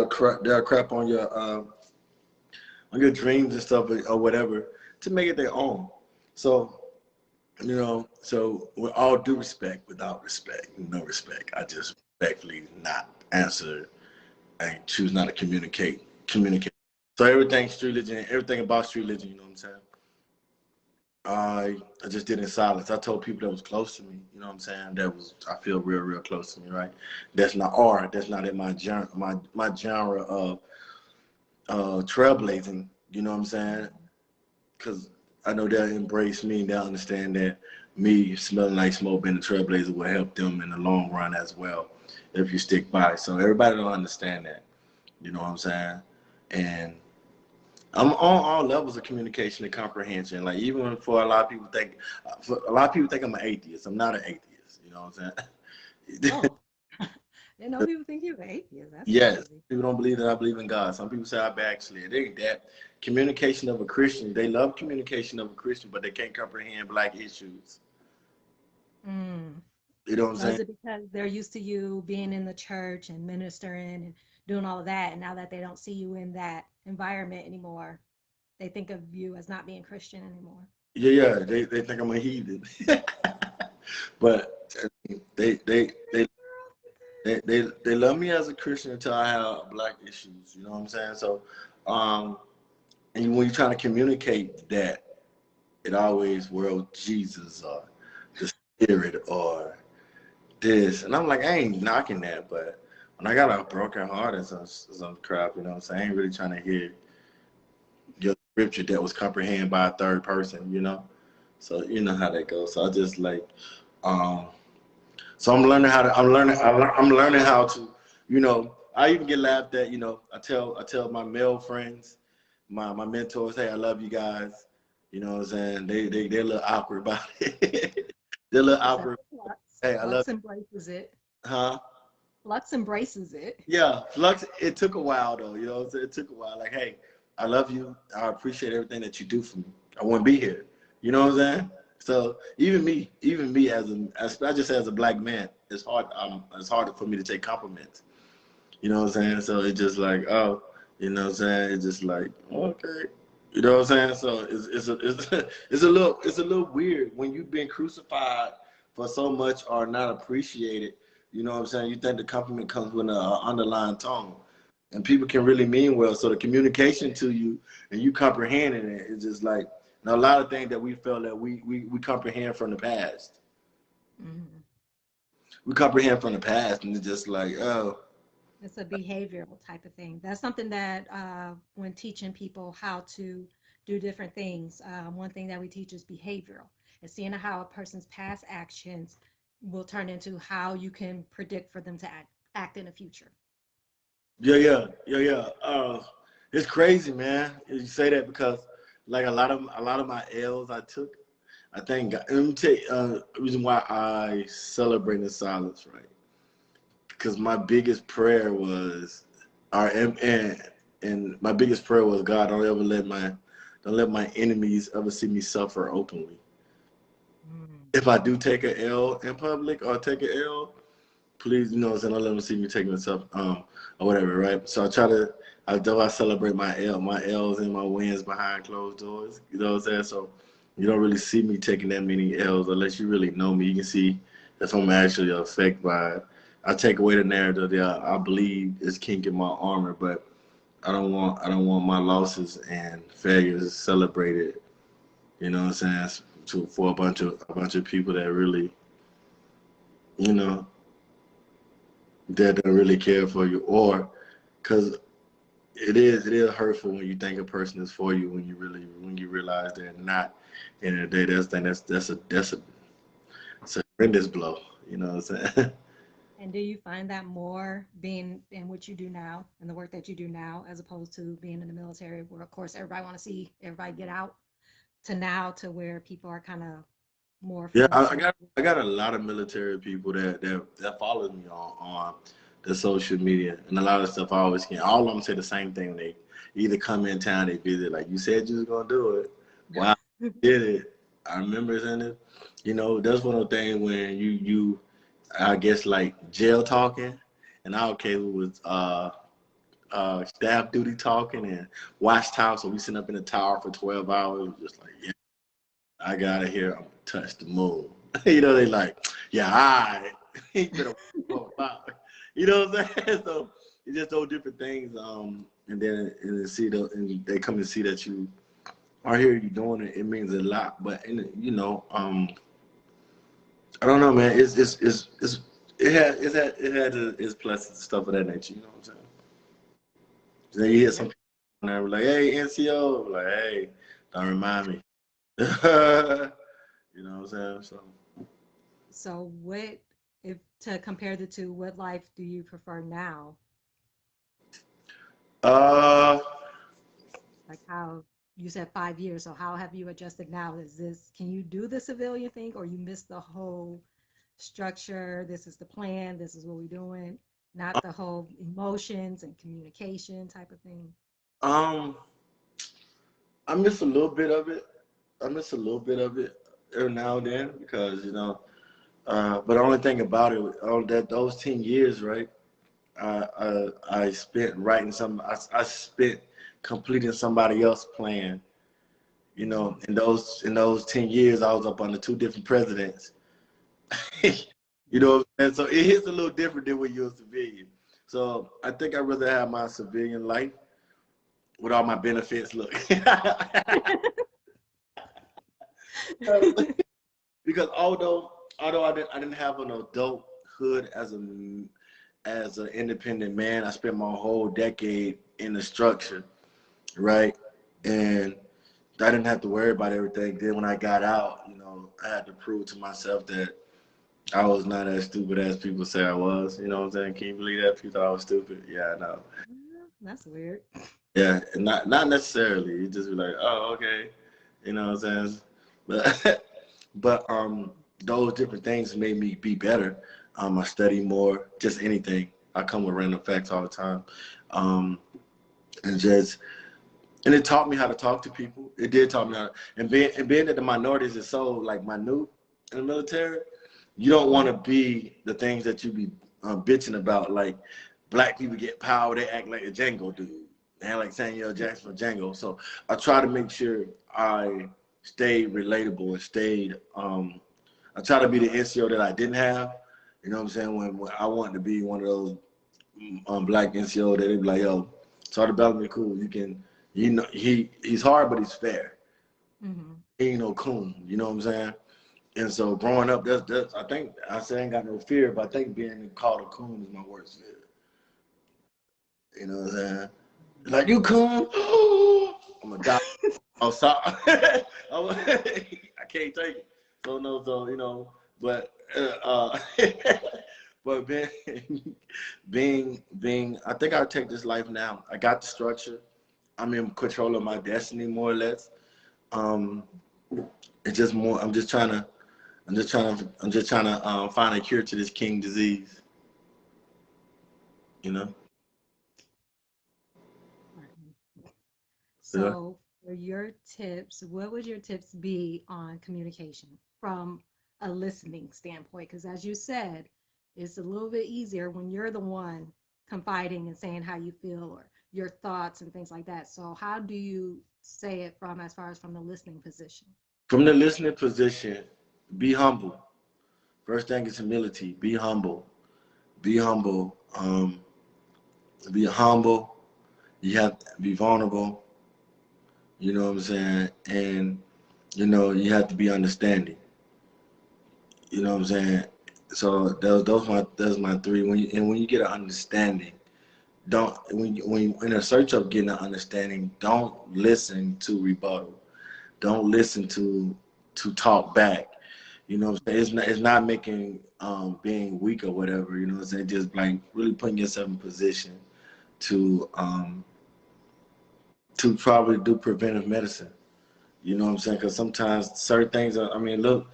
crap on your dreams and stuff or whatever to make it their own. So You know, so with all due respect, without respect, no respect, I just respectfully not answer and choose not to communicate. So everything street religion, everything about street religion, you know what I'm saying? I just did in silence. I told people that was close to me, you know what I'm saying? That was I feel real close to me, right? That's not art. That's not in my genre of trailblazing. You know what I'm saying? Because I know they'll embrace me and they'll understand that me smelling like smoke being a trailblazer will help them in the long run as well if you stick by. So everybody don't understand that. You know what I'm saying? And I'm on all levels of communication and comprehension. Like even for a lot of people think, for a lot of people think I'm an atheist. I'm not an atheist. You know what I'm saying? Oh, didn't know people think you're atheist. That's Yes, crazy. people don't believe that I believe in God. Some people say I backslid. They that communication of a Christian. They love communication of a Christian, but they can't comprehend black issues. Mm. You know what I'm So saying? is it because they're used to you being in the church and ministering and doing all of that, and now that they don't see you in that environment anymore, they think of you as not being Christian anymore? Yeah. They think I'm a heathen, but they they they they love me as a Christian until I have black issues. You know what I'm saying? So, um, and when you're trying to communicate that, it always well Jesus or the Spirit or this, and I'm like, I ain't knocking that, but when I got a broken heart and some crap, you know what I'm saying? I ain't really trying to hear your scripture that was comprehended by a third person, you know? So you know how that goes. So I just like, um, so I'm learning how to, I'm learning how to, you know, I even get laughed at, you know, I tell my male friends, my mentors, hey, I love you guys. You know what I'm saying? They're a little awkward about it. They're a little Except awkward. for Lux. Hey, I love, Lux embraces it. huh? Lux embraces it. Yeah, flux. It took a while though. You know what I'm saying? It took a while. Like, hey, I love you. I appreciate everything that you do for me. I wouldn't be here. You know what I'm saying? So even me as I just as a black man, it's hard. It's harder for me to take compliments. You know what I'm saying? So it's just like, oh, you know what I'm saying? It's just like, okay. You know what I'm saying? So it's a little weird when you've been crucified for so much or not appreciated. You know what I'm saying? You think the compliment comes with an underlying tone, and people can really mean well. So the communication to you and you comprehending it is just like a lot of things that we felt that we comprehend from the past. Mhm. We comprehend from the past, and it's just like, oh, It's a behavioral type of thing. That's something that when teaching people how to do different things, one thing that we teach is behavioral. And seeing how a person's past actions will turn into how you can predict for them to act in the future. yeah. It's crazy, man. You say that because like a lot of my L's I took, I think. Let me tell you, the reason why I celebrate in silence, right? Because my biggest prayer was, and my biggest prayer was, God, don't let my enemies ever see me suffer openly. Mm. If I do take a L in public or take a L, please, you know what I'm saying, don't let them see me taking myself, or whatever, right? So though I celebrate my L's and my wins behind closed doors, you know what I'm saying? So you don't really see me taking that many L's unless you really know me. You can see if I'm actually affected by it. I take away the narrative that I believe is kink in my armor, but I don't want my losses and failures celebrated, you know what I'm saying, for a bunch of people that really, you know, that don't really care for you, or because it is hurtful when you think a person is for you when you realize they're not. In the day, that's a horrendous blow. You know what I'm saying? And do you find that more being in what you do now and the work that you do now, as opposed to being in the military, where of course everybody want to see everybody get out, to now to where people are kind of more Yeah, focused? I got a lot of military people that follow me on the social media, and a lot of stuff I always can. All of them say the same thing. They either come in town, they visit, like you said you was gonna do it. Wow, did it. I remember saying it. You know, that's one of the things when you I guess like jail talking, and our case was staff duty talking and watch tower. So we sitting up in the tower for 12 hours, just like yeah. I gotta hear I'm gonna touch the moon. You know, they like, yeah, all right. He better walk out. You know what I'm saying? So it's just those different things. And they come to see that you are here, you doing it. It means a lot. But you know, I don't know, man. It had its pluses and stuff of that nature. You know what I'm saying? Then you hear some Yeah. people on there like, hey, NCO, like, hey, don't remind me. You know what I'm saying? So, So what if to compare the two, what life do you prefer now? uh, Like how you said 5 years, so how have you adjusted now? Is this can you do the civilian thing or you miss the whole structure? This is the plan, this is what we're doing, not the whole emotions and communication type of thing. um, I miss a little bit of it. I miss a little bit of it every now and then because you know. But the only thing about it, all that those 10 years, right? I spent writing some. I spent completing somebody else's plan. You know, Mm-hmm. in those 10 years, I was up under two different presidents. You know, and so it hits a little different than when you're a civilian. So I think I'd rather have my civilian life with all my benefits. Look, because although I didn't have an adulthood as an independent man, I spent my whole decade in the structure, right? And I didn't have to worry about everything. Then when I got out, you know, I had to prove to myself that I was not as stupid as people say I was. You know what I'm saying? Can you believe that? People thought I was stupid. Yeah, I know. That's weird. Yeah, and not necessarily. You just be like, oh, okay. You know what I'm saying? But but those different things made me be better. I study more, just anything. I come with random facts all the time. Um, and just and it taught me how to talk to people. It did taught me how to, and being that the minorities is so like minute in the military, you don't want to be the things that you be bitching about. Like black people get power, they act like a Django dude. They act like Samuel Jackson or Django. So I try to make sure I stayed relatable and stayed. I try to be the NCO that I didn't have. You know what I'm saying? When I wanted to be one of those black NCO that they be like, yo, Sergeant Bellamy, cool. You can, you know, he's hard, but he's fair. Mm-hmm. He ain't no coon. You know what I'm saying? And so growing up, that's I think I say I ain't got no fear, but I think being called a coon is my worst fear. You know what I'm saying? Like you coon, I'm gonna die outside. I can't take it. So no, so you know, but but being, I think I'll take this life now. I got the structure. I'm in control of my destiny more or less. Um, it's just more. I'm just trying to find a cure to this king disease. You know. Right. Yeah. So, for your tips, what would your tips be on communication from a listening standpoint? Because, as you said, it's a little bit easier when you're the one confiding and saying how you feel or your thoughts and things like that. So, how do you say it from as far as from the listening position? From the listening position, be humble. First thing is humility. Be humble. Be humble. Be humble. You have to be vulnerable. You know what I'm saying? And you know you have to be understanding. You know what I'm saying? So those my three. When you get an understanding, don't when you in a search of getting an understanding, don't listen to rebuttal. Don't listen to talk back. You know what I'm saying? It's not making being weak or whatever. You know what I'm saying? Just like really putting yourself in position to um to probably do preventive medicine. You know what I'm saying? Because sometimes certain things are. I mean, look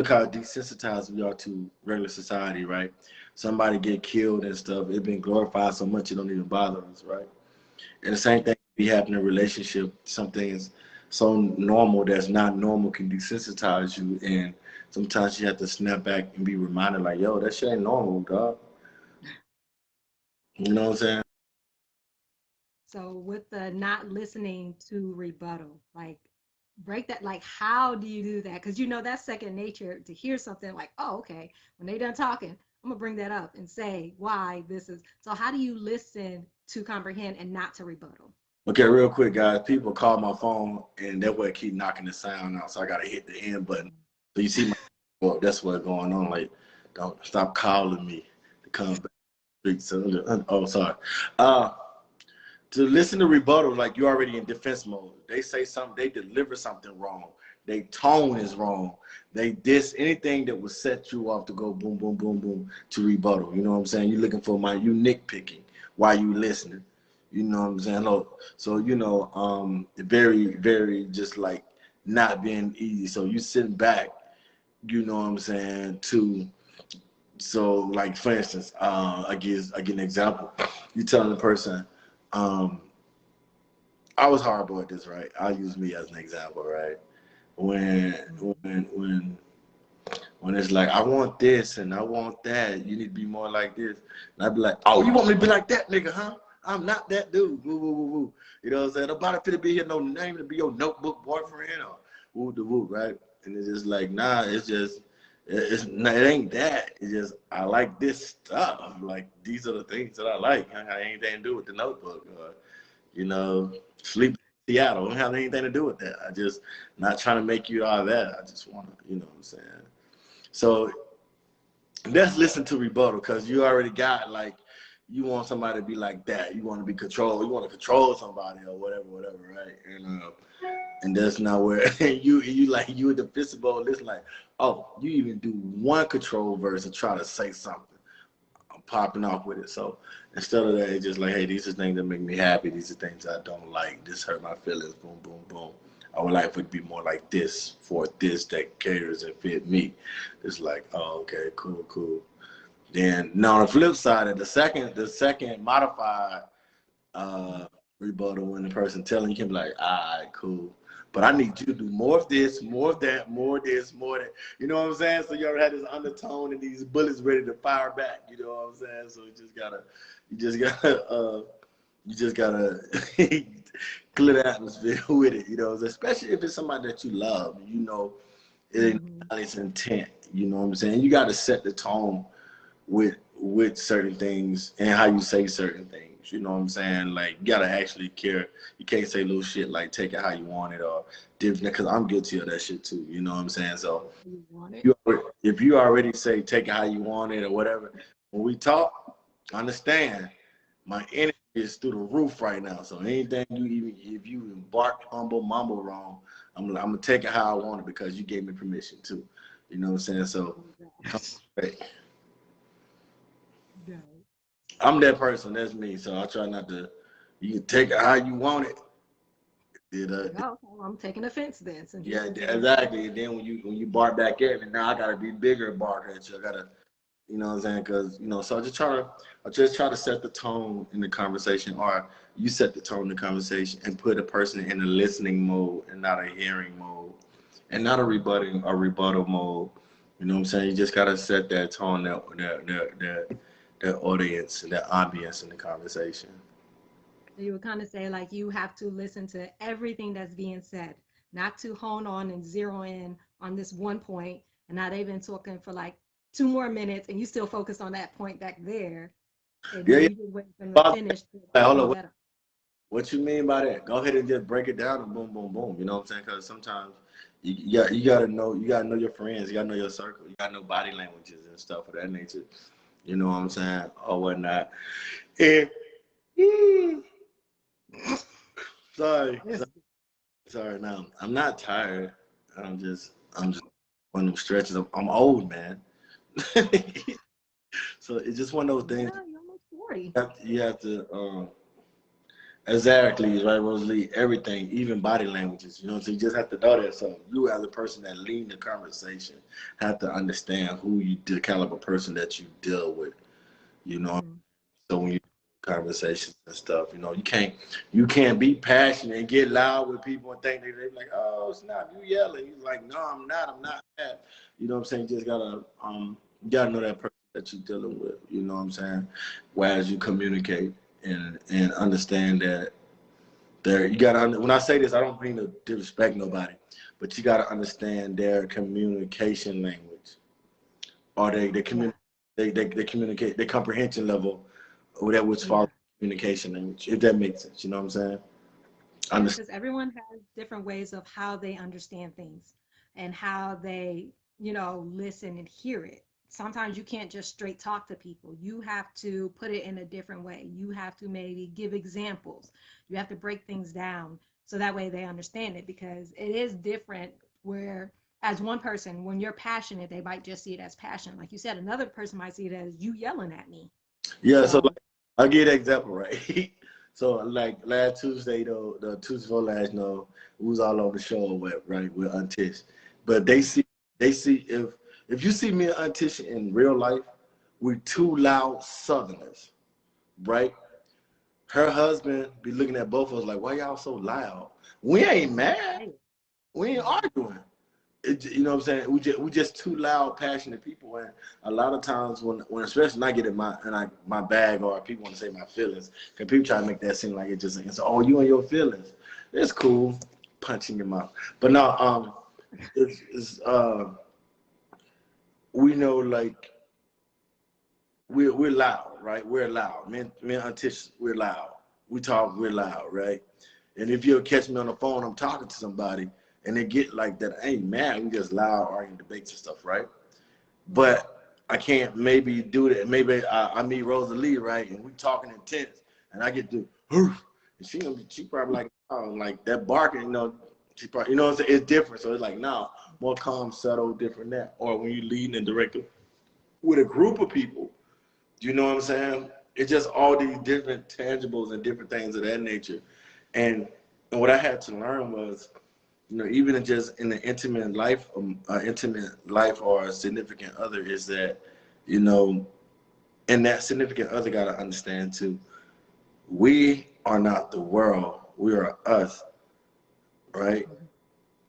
how desensitized we are to regular society, right? Somebody get killed and stuff. It's been glorified so much it don't even bother us, right? And the same thing be happening in a relationship. Something is so normal that's not normal can desensitize you, and sometimes you have to snap back and be reminded, like, yo, that shit ain't normal, dog. You know what I'm saying? So, with the not listening to rebuttal, like break that, like how do you do that? Because that's second nature to hear something like, oh, okay, when they done talking, I'm gonna bring that up and say why this is. So how do you listen to comprehend and not to rebuttal? Okay, real quick, guys. People call my phone, and that way keep knocking the sound out, so I gotta hit the end button. So you see my, well, that's what's going on. Like, don't stop calling me to come back. So, oh, sorry. Uh, to listen to rebuttal, like you're already in defense mode. They say something, they deliver something wrong. They tone is wrong. They diss anything that would set you off to go boom, boom, boom, boom to rebuttal. You know what I'm saying? You're looking for you nitpicking while you listening. You know what I'm saying? So very, very just like not being easy. So you sitting back, you know what I'm saying, like for instance, I give an example. You telling the person, um, I was horrible at this, right? I'll use me as an example, right? When when when when it's like I want this and I want that, you need to be more like this. And I'd be like, oh, you want me to be like that, nigga, huh? I'm not that dude. Woo, woo, woo, woo. You know what I'm saying? Nobody fit to be here, no name to be your notebook boyfriend or woo the woo, right? And it's just like, nah, it's just it ain't that. It's just I like this stuff. Like these are the things that I like. I got anything to do with the notebook or you know, sleep in Seattle. Don't have anything to do with that. I just not trying to make you all that. I just want to, you know what I'm saying? So let's listen to rebuttal because you already got like you want somebody to be like that. You want to be controlled. You want to control somebody or whatever, right? And that's not where you like you in the fistball list like, oh, you even do one control verse and try to say something. I'm popping off with it. So instead of that, it's just like, hey, these are things that make me happy. These are things I don't like. This hurt my feelings. Boom, boom, boom. I would like for it to be more like this for this that caters and fit me. It's like, oh, okay, cool, cool. Then now on the flip side, of the second modified uh, rebuttal when the person telling you can be like, all right, cool. But I need you to do more of this, more of that, more of this, more of that. You know what I'm saying? So you ever had this undertone and these bullets ready to fire back. You know what I'm saying? So you just gotta clear the atmosphere with it. You know, especially if it's somebody that you love. You know, it ain't Mm-hmm. its intent. You know what I'm saying? You got to set the tone with certain things and how you say certain things. You know what I'm saying? Like you gotta actually care. You can't say little shit like take it how you want it or different. Because I'm guilty of that shit too. You know what I'm saying? So You want it. if you already say take it how you want it or whatever, when we talk, understand my energy is through the roof right now. So anything you even if you embark humble mumble wrong, I'm gonna take it how I want it because you gave me permission to. You know what I'm saying? So come straight. No. I'm that person. That's me. So I try not to. You can take it how you want it. Like, oh, okay, well, I'm taking offense then, since you Yeah, said you're gonna. exactly. And then when you bark back at me, now I gotta be bigger and bark at you. I gotta, you know what I'm saying? Because so I just try to set the tone in the conversation, or you set the tone in the conversation and put a person in a listening mode and not a hearing mode, and not a rebuttal mode. You know what I'm saying? You just gotta set that tone, that audience, that ambience in the conversation. So you would kind of say like you have to listen to everything that's being said, not to hone on and zero in on this one point, and now they've been talking for like 2 more minutes, and you still focus on that point back there, and Yeah, then yeah. you just wait for them to Like, finish to hold follow on. that up. What you mean by that? Go ahead and just break it down and boom, boom, boom. You know what I'm saying? Because sometimes you gotta know your friends, you gotta know your circle, you gotta know body languages and stuff of that nature. You know what I'm saying, or whatnot. And sorry, Yes. sorry. Now I'm not tired. I'm just one of them stretches. I'm old, man. So it's just one of those things. Yeah, you're almost 40. You have to. Exactly, right, Rosalie. Everything, even body languages. You know, so you just have to know that. So you, as a person that lead the conversation, have to understand who you, the caliber person that you deal with. You know, Mm-hmm. so when you conversations and stuff, you can't be passionate and get loud with people and think they're like, oh snap, you yelling. You're like, no, I'm not that. You know what I'm saying? You just gotta know that person that you're dealing with. You know what I'm saying? Whereas you communicate and understand that There, you gotta. When I say this, I don't mean to disrespect nobody, but you gotta understand their communication language, or they Yeah. communicate, they communicate, their comprehension level, or that which follows Yeah. communication language. If that makes sense, you know what I'm saying? Yeah, Understand? because everyone has different ways of how they understand things and how they, listen and hear it. Sometimes you can't just straight talk to people. You have to put it in a different way. You have to maybe give examples. You have to break things down so that way they understand it because it is different where as one person, when you're passionate, they might just see it as passion. Like you said, another person might see it as you yelling at me. Yeah. So So, like, I'll give you an example, right? So like last Tuesday, though, the Tuesday before last, we was all on the show, right, with Untish. But they see if you see me and Untish in real life, we're two loud Southerners, right? Her husband be looking at both of us like, why y'all so loud? We ain't mad. hey, We ain't yeah, arguing. You know what I'm saying? We just two loud, passionate people, and a lot of times when especially when I get in my bag or people want to say my feelings, because people try to make that seem like it's oh, you and your feelings. It's cool, punching your mouth, but no, it's we know like we're loud, right? We're loud. Me and Aunt Tish, we're loud. We talk, we're loud, right? And if you'll catch me on the phone, I'm talking to somebody, and they get like that, I ain't mad. We just loud arguing debates and stuff, right? right. But I can't maybe do that. Maybe I meet Rosalie, right? And we talking intense, and I get to, and she probably like, oh, like that barking, she probably, it's different. So it's like, now more calm, subtle, different that. Or when you leading and directing with a group of people, you know what I'm saying? It's just all these different tangibles and different things of that nature. And, and what I had to learn was, even in just in the intimate life or a significant other, is that, you know, and that significant other got to understand too, we are not the world, we are us, right? Mhm.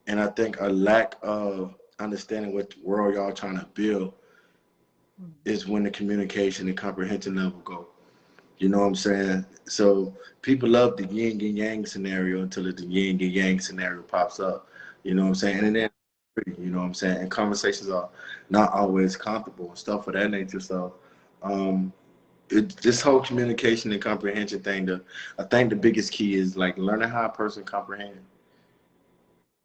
And I think a lack of understanding what the world y'all trying to build Mhm. is when the communication and comprehension level go. You know what I'm saying? So people love the yin and yang scenario until the yin and yang scenario pops up. You know what I'm saying? And then, you know what I'm saying? And conversations are not always comfortable and stuff of that nature. So, um, this whole communication and comprehension thing, I think the biggest key is like learning how a person comprehend.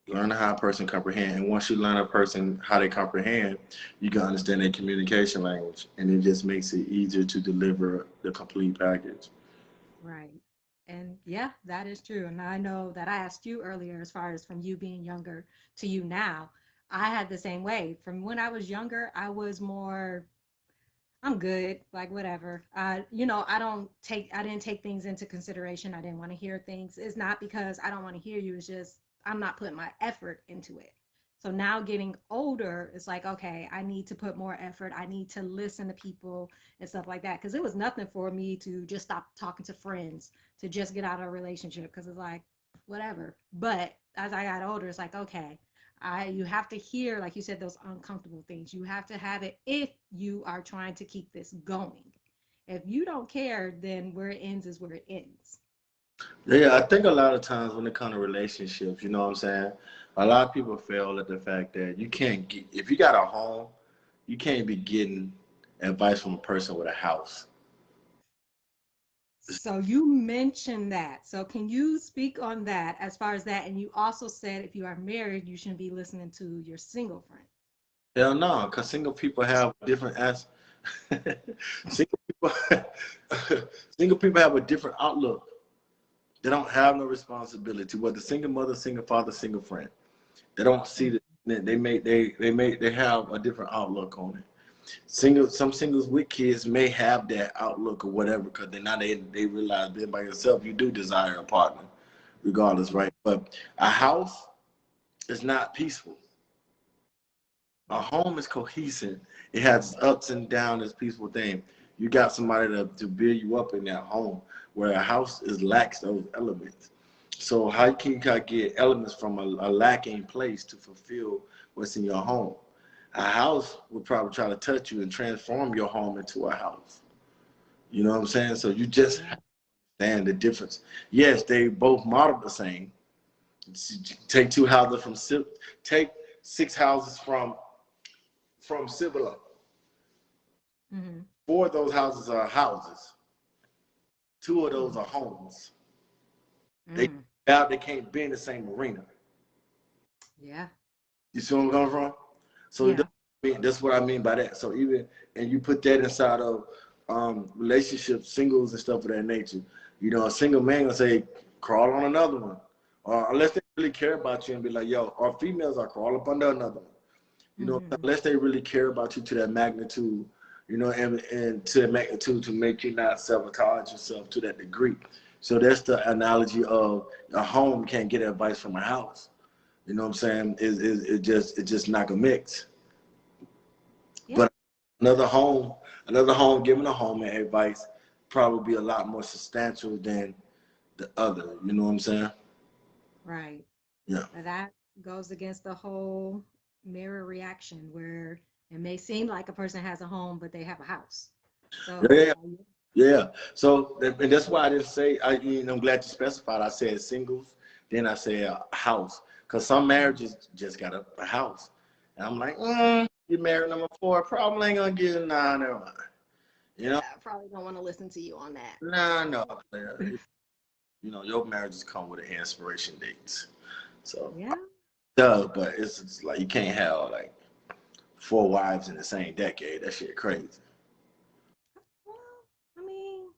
Learn how a person comprehend, and once you learn a person how they comprehend, you can understand their communication language, and it just makes it easier to deliver the complete package. Right. And yeah, that is true. And I know that I asked you earlier, as far as from you being younger to you now, I had the same way. From when I was younger, I was more, I'm good, like whatever. I didn't take things into consideration. I didn't want to hear things. It's not because I don't want to hear you, it's just I'm not putting my effort into it. So now getting older, it's like, okay, I need to put more effort. I need to listen to people and stuff like that. Cause it was nothing for me to just stop talking to friends, to just get out of a relationship. Cause it's like, whatever. But as I got older, it's like, okay, you have to hear, like you said, those uncomfortable things. You have to have it if you are trying to keep this going. If you don't care, then where it ends is where it ends. Yeah, I think a lot of times when it comes to relationships, you know what I'm saying? A lot of people fail at the fact that you can't get, if you got a home, you can't be getting advice from a person with a house. So you mentioned that. So can you speak on that as far as that? And you also said if you are married, you shouldn't be listening to your single friend. Hell no, because single people have different single people, single people have a different outlook. They don't have no responsibility. Whether single mother, single father, single friend, they don't see Mm. that they have a different outlook on it. Some singles with kids may have that outlook or whatever, because then now they realize being by yourself, you do desire a partner, regardless, right? But a house is not peaceful. A Right. home is cohesive. It has ups and downs, this peaceful thing. You got somebody to build you up in that home, where a house is lacks those elements. So how can you get elements from a lacking place to fulfill what's in your home? A house would probably try to touch you and transform your home into a house. You know what I'm saying? So you just Yeah. And the difference. Yes, they both model the same. Take two houses from take six houses from Cibolo. Hmm. Four of those houses are houses. Two of those Hmm. are homes. They Mm. out they can't be in the same arena. Yeah. You see where I'm coming from? So Yeah. that's what I mean by that. So even and you put that inside of relationships, singles and stuff of that nature. You know, a single man gonna say, crawl on another one. Or unless they really care about you and be like, yo, our females are crawl up under another one. You know, Hmm. unless they really care about you to that magnitude, you know, and to that magnitude to make you not sabotage yourself to that degree. So that's the analogy of a home can't get advice from a house. You know what I'm saying? It just not a mix. Yeah. But another home giving a home advice probably be a lot more substantial than the other. You know what I'm saying? Right. Yeah. But that goes against the whole mirror reaction where it may seem like a person has a home, but they have a house. So, Yeah, yeah. So and that's why I didn't say I'm glad you specified. I said singles, then I said a house. Cause some marriages just got a house. And I'm like, you married number four, probably ain't gonna get nah, never mind. You know? yeah, I probably don't want to listen to you on that. Nah, no. You know, your marriages come with an expiration dates. So Yeah. does, but it's like you can't have like four wives in the same decade. That shit crazy. Well, I mean,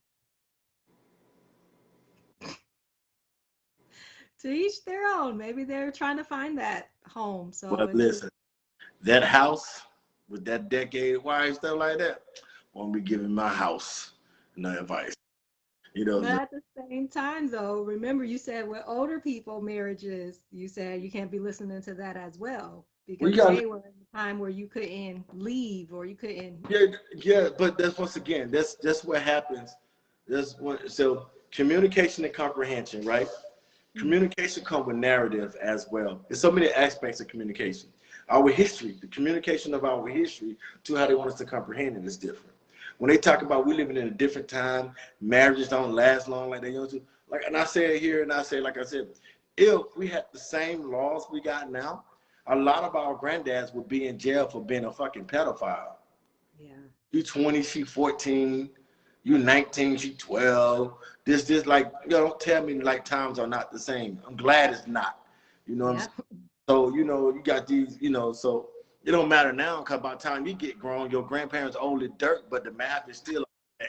to each their own. Maybe they're trying to find that home. So But it's just, listen, that house with that decade wife stuff like that, won't be giving my house no advice. You but know, at the same time, though, remember you said with older people marriages, you said you can't be listening to that as well we because got they were in a time where you couldn't leave or you couldn't. yeah, yeah, but that's once again, that's what happens. That's what so communication and comprehension, right? Mhm. Communication comes with narrative as well. There's so many aspects of communication. Our history, the communication of our history to how they want us to comprehend it is different. When they talk about we living in a different time, marriages don't last long like they used to. Like, and I say it here, and I say, like I said, if we had the same laws we got now, a lot of our granddads would be in jail for being a fucking pedophile. Yeah. You 20, she 14. You 19, she 12. This, like, don't tell me like times are not the same. I'm glad it's not. You know what I'm saying? Yeah. So, you know, you got these, so it don't matter now because by the time you get grown, your grandparents old as dirt, but the math is still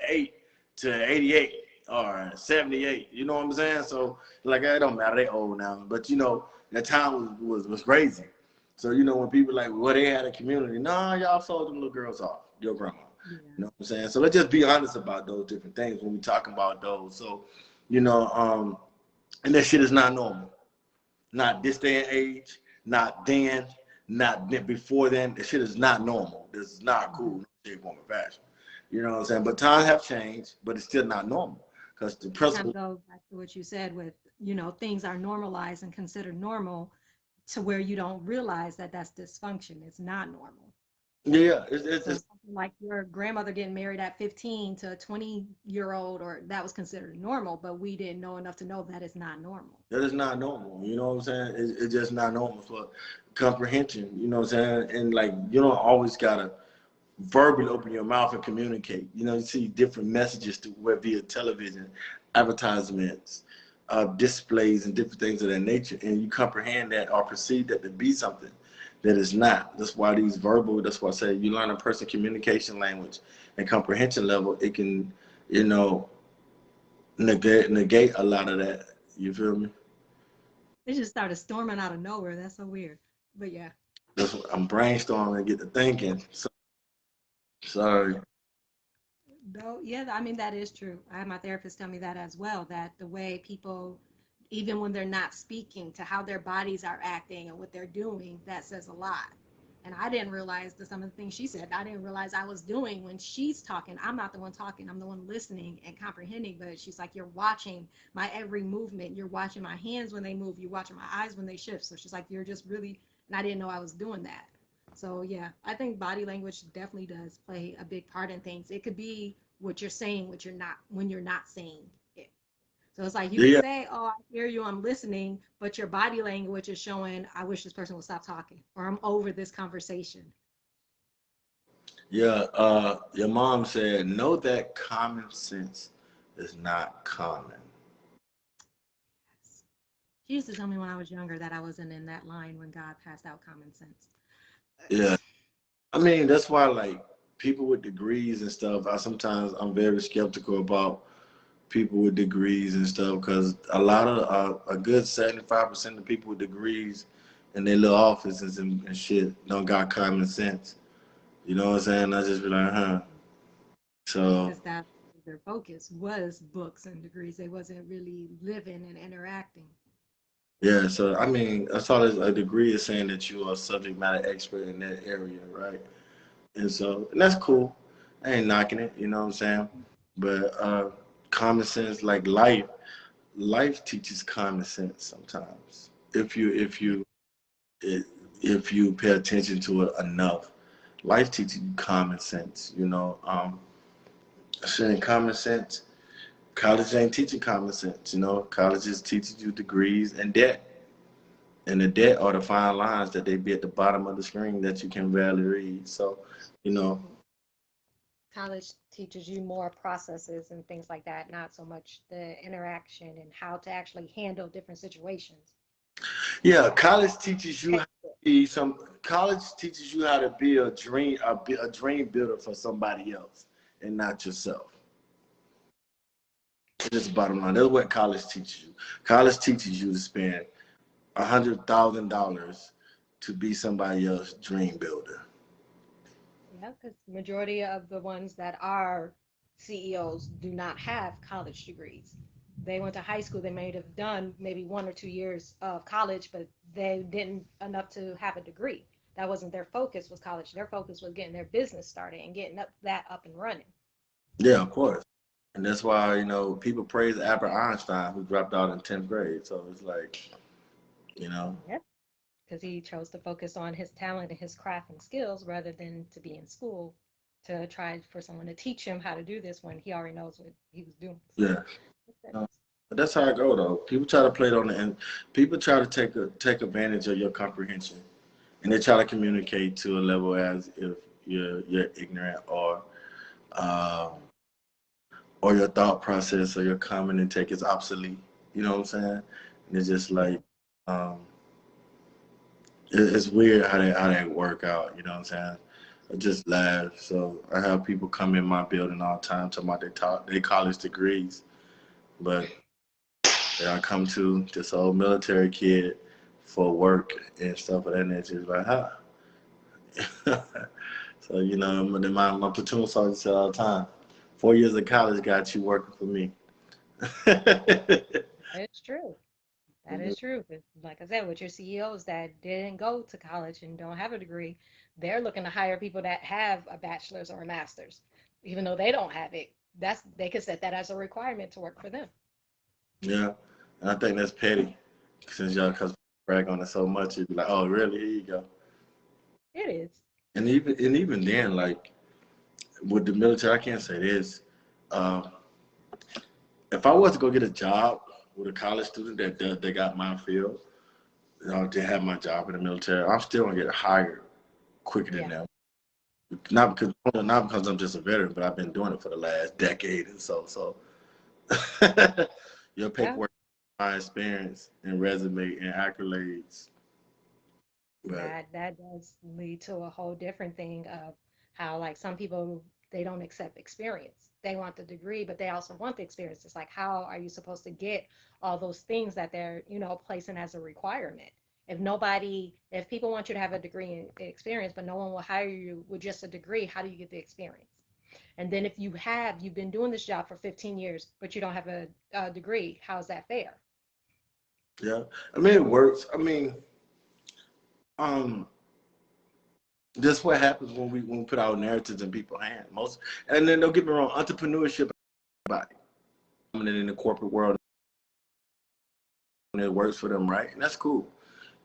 8 to 88 or 78. You know what I'm saying? So, like, it don't matter. They old now. But, that time was crazy. So, when people like, well, they had a community. No, y'all sold them little girls off, your grandma. You know Yeah. what I'm saying? So let's just be honest about those different things when we talk about those. So, you know, um, and that shit is not normal. Not this day and age, not then, not before then. This shit is not normal. This is not cool, Mhm. no shape, form, or fashion. You know what I'm saying? But times have changed, but it's still not normal because the It kind principle. of goes back to what you said with, things are normalized and considered normal to where you don't realize that that's dysfunction. It's not normal. Yeah, it's So something like your grandmother getting married at 15 to a 20-year-old, or that was considered normal, but we didn't know enough to know that it's not normal. that is not normal. You know what I'm saying? It's just not normal for comprehension. You know what I'm saying? And like you don't always gotta verbally open your mouth and communicate. You see different messages through web via television, advertisements, displays, and different things of that nature, and you comprehend that or perceive that to be something that is not. That's why these verbal. That's why I say you learn a person communication language and comprehension level. It can, you know, negate a lot of that. You feel me? It just started storming out of nowhere. That's so weird. But yeah. That's what I'm brainstorming and get to thinking. So, sorry. No, yeah, I mean, that is true. I had my therapist tell me that as well, that the way people, even when they're not speaking, to how their bodies are acting and what they're doing, that says a lot. And I didn't realize that some of the things she said, I didn't realize I was doing when she's talking. I'm not the one talking, I'm the one listening and comprehending. But she's like, you're watching my every movement. You're watching my hands when they move. You're watching my eyes when they shift. So she's like, you're just really, and I didn't know I was doing that. So yeah, I think body language definitely does play a big part in things. It could be what you're saying, what you're not, when you're not saying it. So it's like you can Yeah, say, "Oh, I hear you, I'm listening," but your body language is showing, "I wish this person would stop talking," or "I'm over this conversation." yeah. Your mom said, know that common sense is not common. Yes. She used to tell me when I was younger that I wasn't in that line when God passed out common sense. Yeah. I mean, that's why like people with degrees and stuff, I'm very skeptical about people with degrees and stuff because a good 75% of people with degrees in their little offices and shit don't got common sense. You know what I'm saying? I just be like, huh. So Because that their focus was books and degrees. They wasn't really living and interacting. yeah, so I mean, that's all a degree is saying that you are a subject matter expert in that area, right? And that's cool. I ain't knocking it, you know what I'm saying? But common sense, like life teaches common sense sometimes. If if you pay attention to it enough, life teaches you common sense. Saying common sense. College ain't teaching common sense. College is teaching you degrees and debt. And the debt are the fine lines that they be at the bottom of the screen that you can barely read. So, you know, College teaches you more processes and things like that, not so much the interaction and how to actually handle different situations. yeah, college teaches you how to be a dream builder for somebody else and not yourself. It's just the bottom line. That's what college teaches you. College teaches you to spend $100,000 to be somebody else's dream builder. Yeah, because majority of the ones that are CEOs do not have college degrees. They went to high school. They may have done maybe 1 or 2 years of college, but they didn't enough to have a degree. That wasn't their focus was college. Their focus was getting their business started and getting that up and running. Yeah, of course. And that's why, people praise Albert Einstein who dropped out in 10th grade. So it's like, you know, Yep. Because he chose to focus on his talent and his craft and skills rather than to be in school to try for someone to teach him how to do this when he already knows what he was doing. So yeah. But that's how I go though. People try to play it on the end. People try to take advantage of your comprehension, and they try to communicate to a level as if you're ignorant um, or your thought process or your common intake is obsolete. You know what I'm saying? And it's just yeah, like um, it's weird how they work out. You know what I'm saying? I just laugh. So I have people come in my building all the time talking about they college degrees, but I come to this old military kid for work and stuff of that nature. It's like, huh? So, my platoon sergeant said all the time, 4 years of college got you working for me. it's true. That is true. But like I said, with your CEOs that didn't go to college and don't have a degree, they're looking to hire people that have a bachelor's or a master's, even though they don't have it. That's they could set that as a requirement to work for them. Yeah, and I think that's petty since y'all cause brag on it so much. You'd be like, oh, really? Here you go. It is. And even then, like with the military, I can't say this. Um, if I was to go get a job with a college student that got my field, to have my job in the military, I'm still gonna get hired quicker than Yeah. them. Not because I'm just a veteran, but I've been doing it for the last decade and so. Your Yeah. paperwork, my experience, and resume and accolades. But That does lead to a whole different thing of how like some people they don't accept experience. They want the degree, but they also want the experience. It's like how are you supposed to get all those things that they're, placing as a requirement? If people want you to have a degree and experience, but no one will hire you with just a degree, how do you get the experience? And then if you've been doing this job for 15 years, but you don't have a degree, how is that fair? yeah, I mean it works. I mean, um, that's what happens when we put our narratives in people's hands. And then don't get me wrong, entrepreneurship, everybody coming in the corporate world, and it works for them, right? And that's cool.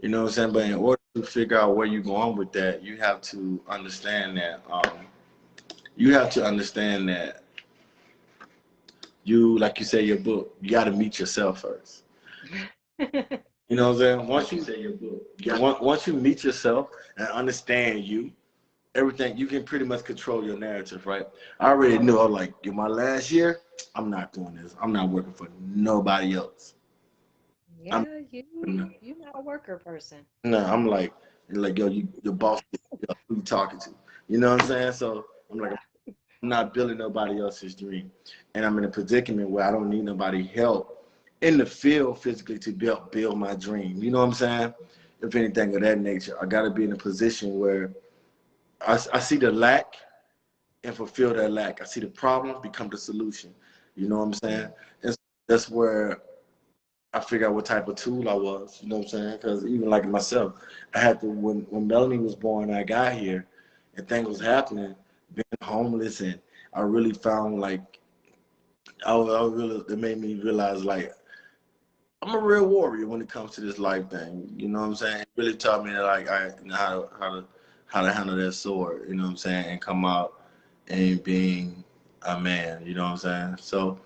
You know what I'm saying? But in order to figure out where you're going with that, you have to understand that. You have to understand that you, like you say, your book, you got to meet yourself first. You know what I'm saying? Once Like you you say said, your book, once you meet yourself and understand you, everything you can pretty much control your narrative, right? I already knew. I was like, in my last year, I'm not doing this. I'm not working for nobody else. I'm yeah, you're not a worker person. no, I'm like yo, your boss, yo, who you talking to? You know what I'm saying? So I'm like, Yeah. I'm not building nobody else's dream, and I'm in a predicament where I don't need nobody help in the field physically to build my dream. You know what I'm saying? If anything of that nature, I got to be in a position where I see the lack and fulfill that lack. I see the problem become the solution. You know what I'm saying? And that's where I figure out what type of tool I was. You know what I'm saying? Because even like myself, I had to when Melanie was born, I got here, and things was happening, being homeless, and I really found like I really it made me realize like I'm a real warrior when it comes to this life thing. You know what I'm saying? It really taught me that like I you know how to handle that sword. You know what I'm saying? And come out and being a man. You know what I'm saying? So,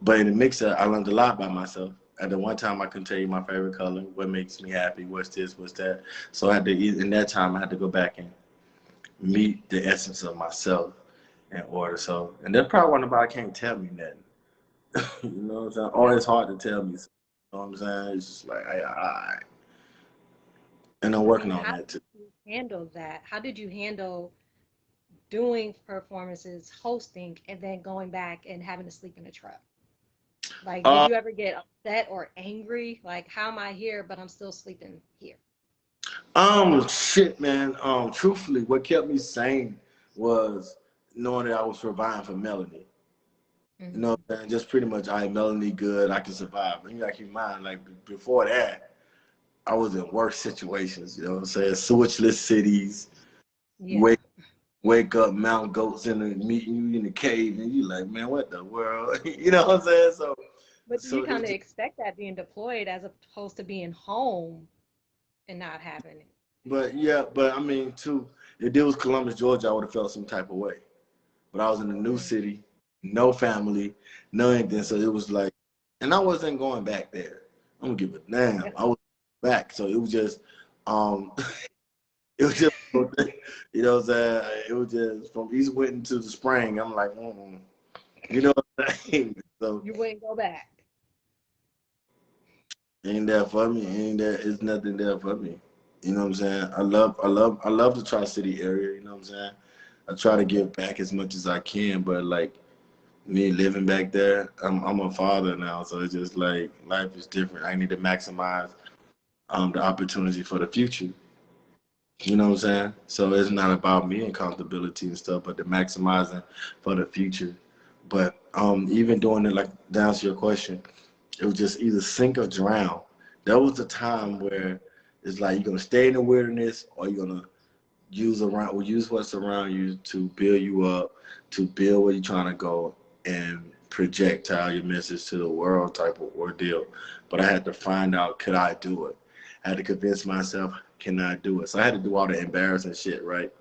but in the mixer, I learned a lot about myself. At the one time, I couldn't tell you my favorite color, what makes me happy, what's this, what's that. So I had to, in that time, I had to go back and meet the essence of myself in order. So, and that's probably why nobody can't tell me nothing. You know what I'm saying? Or Yeah. it's hard to tell me. You know what I'm saying? It's just like, and I'm I working mean, on how that too. did you handle that? How did you handle doing performances, hosting, and then going back and having to sleep in a truck? Like, did Uh, you ever get upset or angry? Like, how am I here, but I'm still sleeping here? shit, man. Truthfully, what kept me sane was knowing that I was providing for Melanie. You know Hmm. what I'm saying? Just pretty much, I Melanie good, I can survive. And you gotta keep in mind, like before that, I was in worse situations. You know what I'm saying? Switchless cities, Yeah. wake wake up, mount goats in the meeting you in the cave, and you like, man, what the world? You know what I'm saying? So, But you so it kind was of just, expect that being deployed as opposed to being home and not having it. but yeah, but I mean, too, if it was Columbus, Georgia, I would have felt some type of way. But I was in a new Mm. city, no family, no anything. So it was like, and I wasn't going back there. I'm gonna give a damn. Yeah. I was back. So it was just, um, it was just, you know what I'm saying? It was just from East Winton to the spring. I'm like, you know what I'm saying? So You wouldn't go back. ain't there for me. Ain't there? It's nothing there for me. You know what I'm saying? I love the Tri City area. You know what I'm saying? I try to give back as much as I can, but like me living back there, I'm a father now, so it's just like life is different. I need to maximize the opportunity for the future. You know what I'm saying? So it's not about me and comfortability and stuff, but the maximizing for the future. But even doing it, like to answer your question, it was just either sink or drown. There was a time where it's like you're gonna stay in the wilderness or you're gonna use what's around you to build you up, to build where you're trying to go and projectile your message to the world type of ordeal. But I had to find out, could I do it? I had to convince myself, can I do it? So I had to do all the embarrassing shit, right?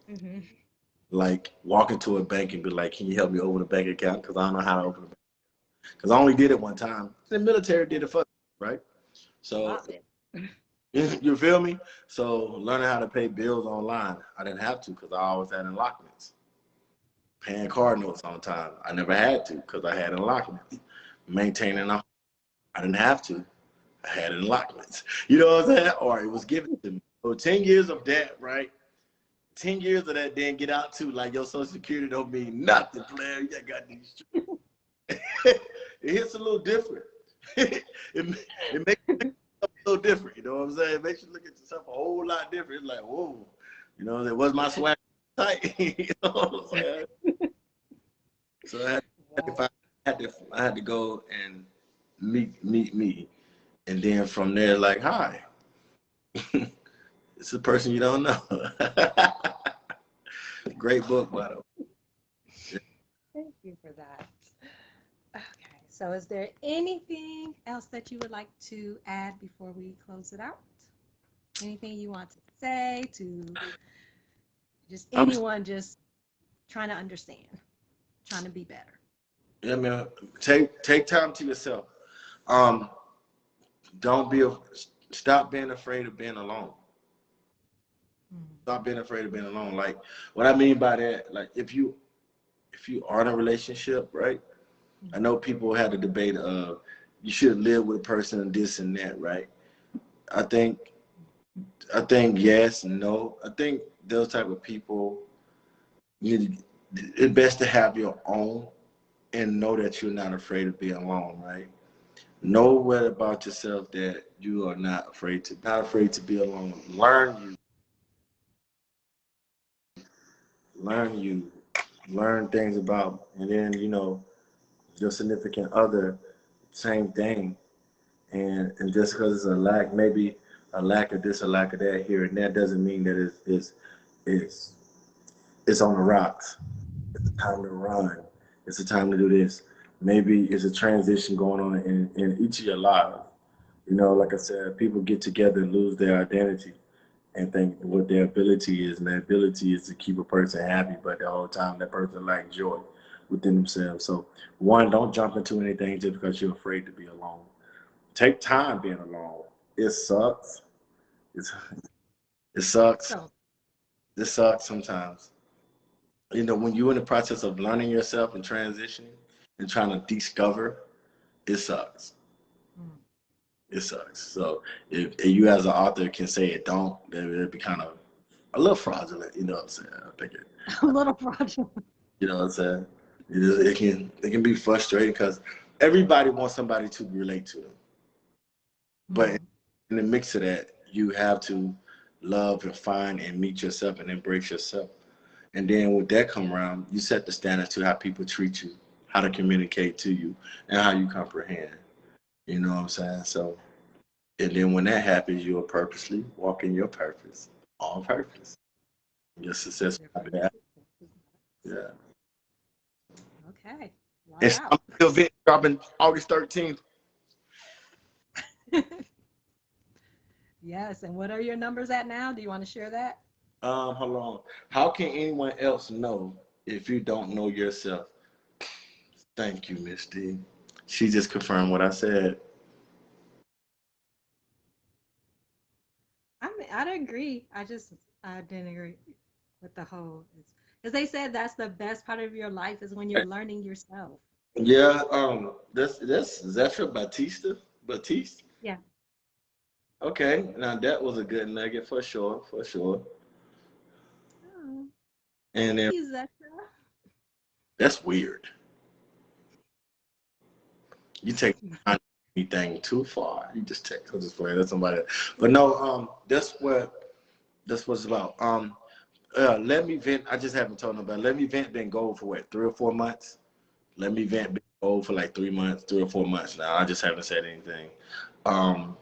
Hmm. Like walk into a bank and be like, can you help me open a bank account? Because I don't know how to open a bank. Because I only did it one time. The military did it for me, right? A So lot did. you feel me? So learning how to pay bills online, I didn't have to because I always had enlockments. Paying car notes on time, I never had to because I had enlockments. Maintaining a, I didn't have to. I had enlockments. You know what I'm saying? Or it was given to me. So 10 years of that, right? 10 years of that didn't get out too. Like your social security don't mean nothing, player. You got these. It hits a little different. It makes a little different. You know what I'm saying? It makes you look at yourself a whole lot different. It's like, whoa. You know, it was my swag tight. You know what I'm saying? So Wow. I had to go and meet me. And then from there, like, hi, it's a person you don't know. Great book, by the way. Thank you for that. Okay, so is there anything else that you would like to add before we close it out? Anything you want to say to just I'm anyone just trying to understand, trying to be better? I mean, take time to yourself. Um, don't be a, stop being afraid of being alone. Mm-hmm. Stop being afraid of being alone. Like what I mean by that, like if you are in a relationship, right? I know people had a debate of you should live with a person and this and that, right? I think I think yes and no. I think those type of people you it's best to have your own and know that you're not afraid of being alone, right? Know what about yourself that you are not afraid to be alone. Learn you, learn things about, and then your significant other, same thing. And just because it's a lack, maybe a lack of this, a lack of that here and that doesn't mean that it's it's on the rocks. It's a time to run. It's a time to do this. Maybe it's a transition going on in each of your lives. Like I said, people get together and lose their identity and think what their ability is, and their ability is to keep a person happy, but the whole time that person lacks joy within themselves. So, one, don't jump into anything just because you're afraid to be alone. Take time being alone. It sucks. It's, it sucks. So, It sucks sometimes. When you're in the process of learning yourself and transitioning and trying to discover, it sucks. mm, It sucks. So if you as an author can say it don't, then it'd be kind of a little fraudulent. You know what I'm saying? I think it. a little fraudulent. You know what I'm saying? It can be frustrating because everybody wants somebody to relate to them, but Mm, in the mix of that, you have to love and find and meet yourself and embrace yourself. And then with that come around, you set the standards to how people treat you, how to communicate to you, and how you comprehend. You know what I'm saying? So, and then when that happens, you'll purposely walk in your purpose on purpose. Your success your will be that. purpose is Yeah. okay. Lock And out. I'm still event dropping August 13th. Yes. And what are your numbers at now? Do you want to share that? Hold on. How can anyone else know if you don't know yourself? Thank you, Miss D. She just confirmed what I said. I'd agree. I didn't agree with the whole, because they said that's the best part of your life is when you're learning yourself. Yeah, that's Zephyr Batiste. Yeah. Okay, now that was a good nugget for sure, for sure. Oh, And thank then you, Zesha. that's weird. You take anything too far. You just take I'm just playing. That's somebody. But no, that's what it's about. Let me vent. I just haven't told nobody. Let me vent. Been gold for what 3 or 4 months. Let me vent. Been gold for like 3 months, 3 or 4 months now. I just haven't said anything. Um,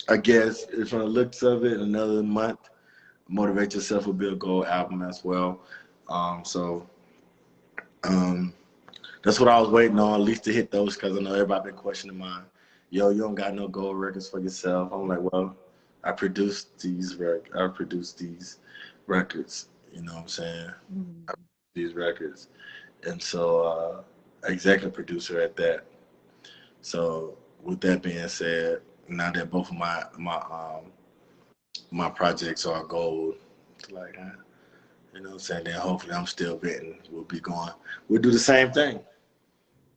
I guess from the looks of it, another month. Motivate Yourself will be a gold album as well. So um, that's what I was waiting on, at least to hit those, because I know everybody been questioning mine. Yo, you don't got no gold records for yourself. I'm like, well, I produced these records. You know what I'm saying? Mhm. These records, and so executive producer at that. So with that being said, now that both of my projects are gold, it's like, you know what I'm saying? Then hopefully I'm still betting we'll be going. We'll do the same thing.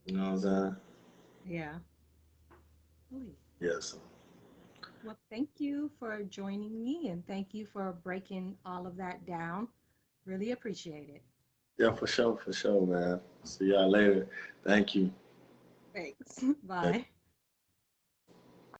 You know what I'm saying? Yeah. Really. Yes. Well, thank you for joining me and thank you for breaking all of that down. Really appreciate it. Yeah, for sure, man. See y'all later. Thank you. Thanks. Bye.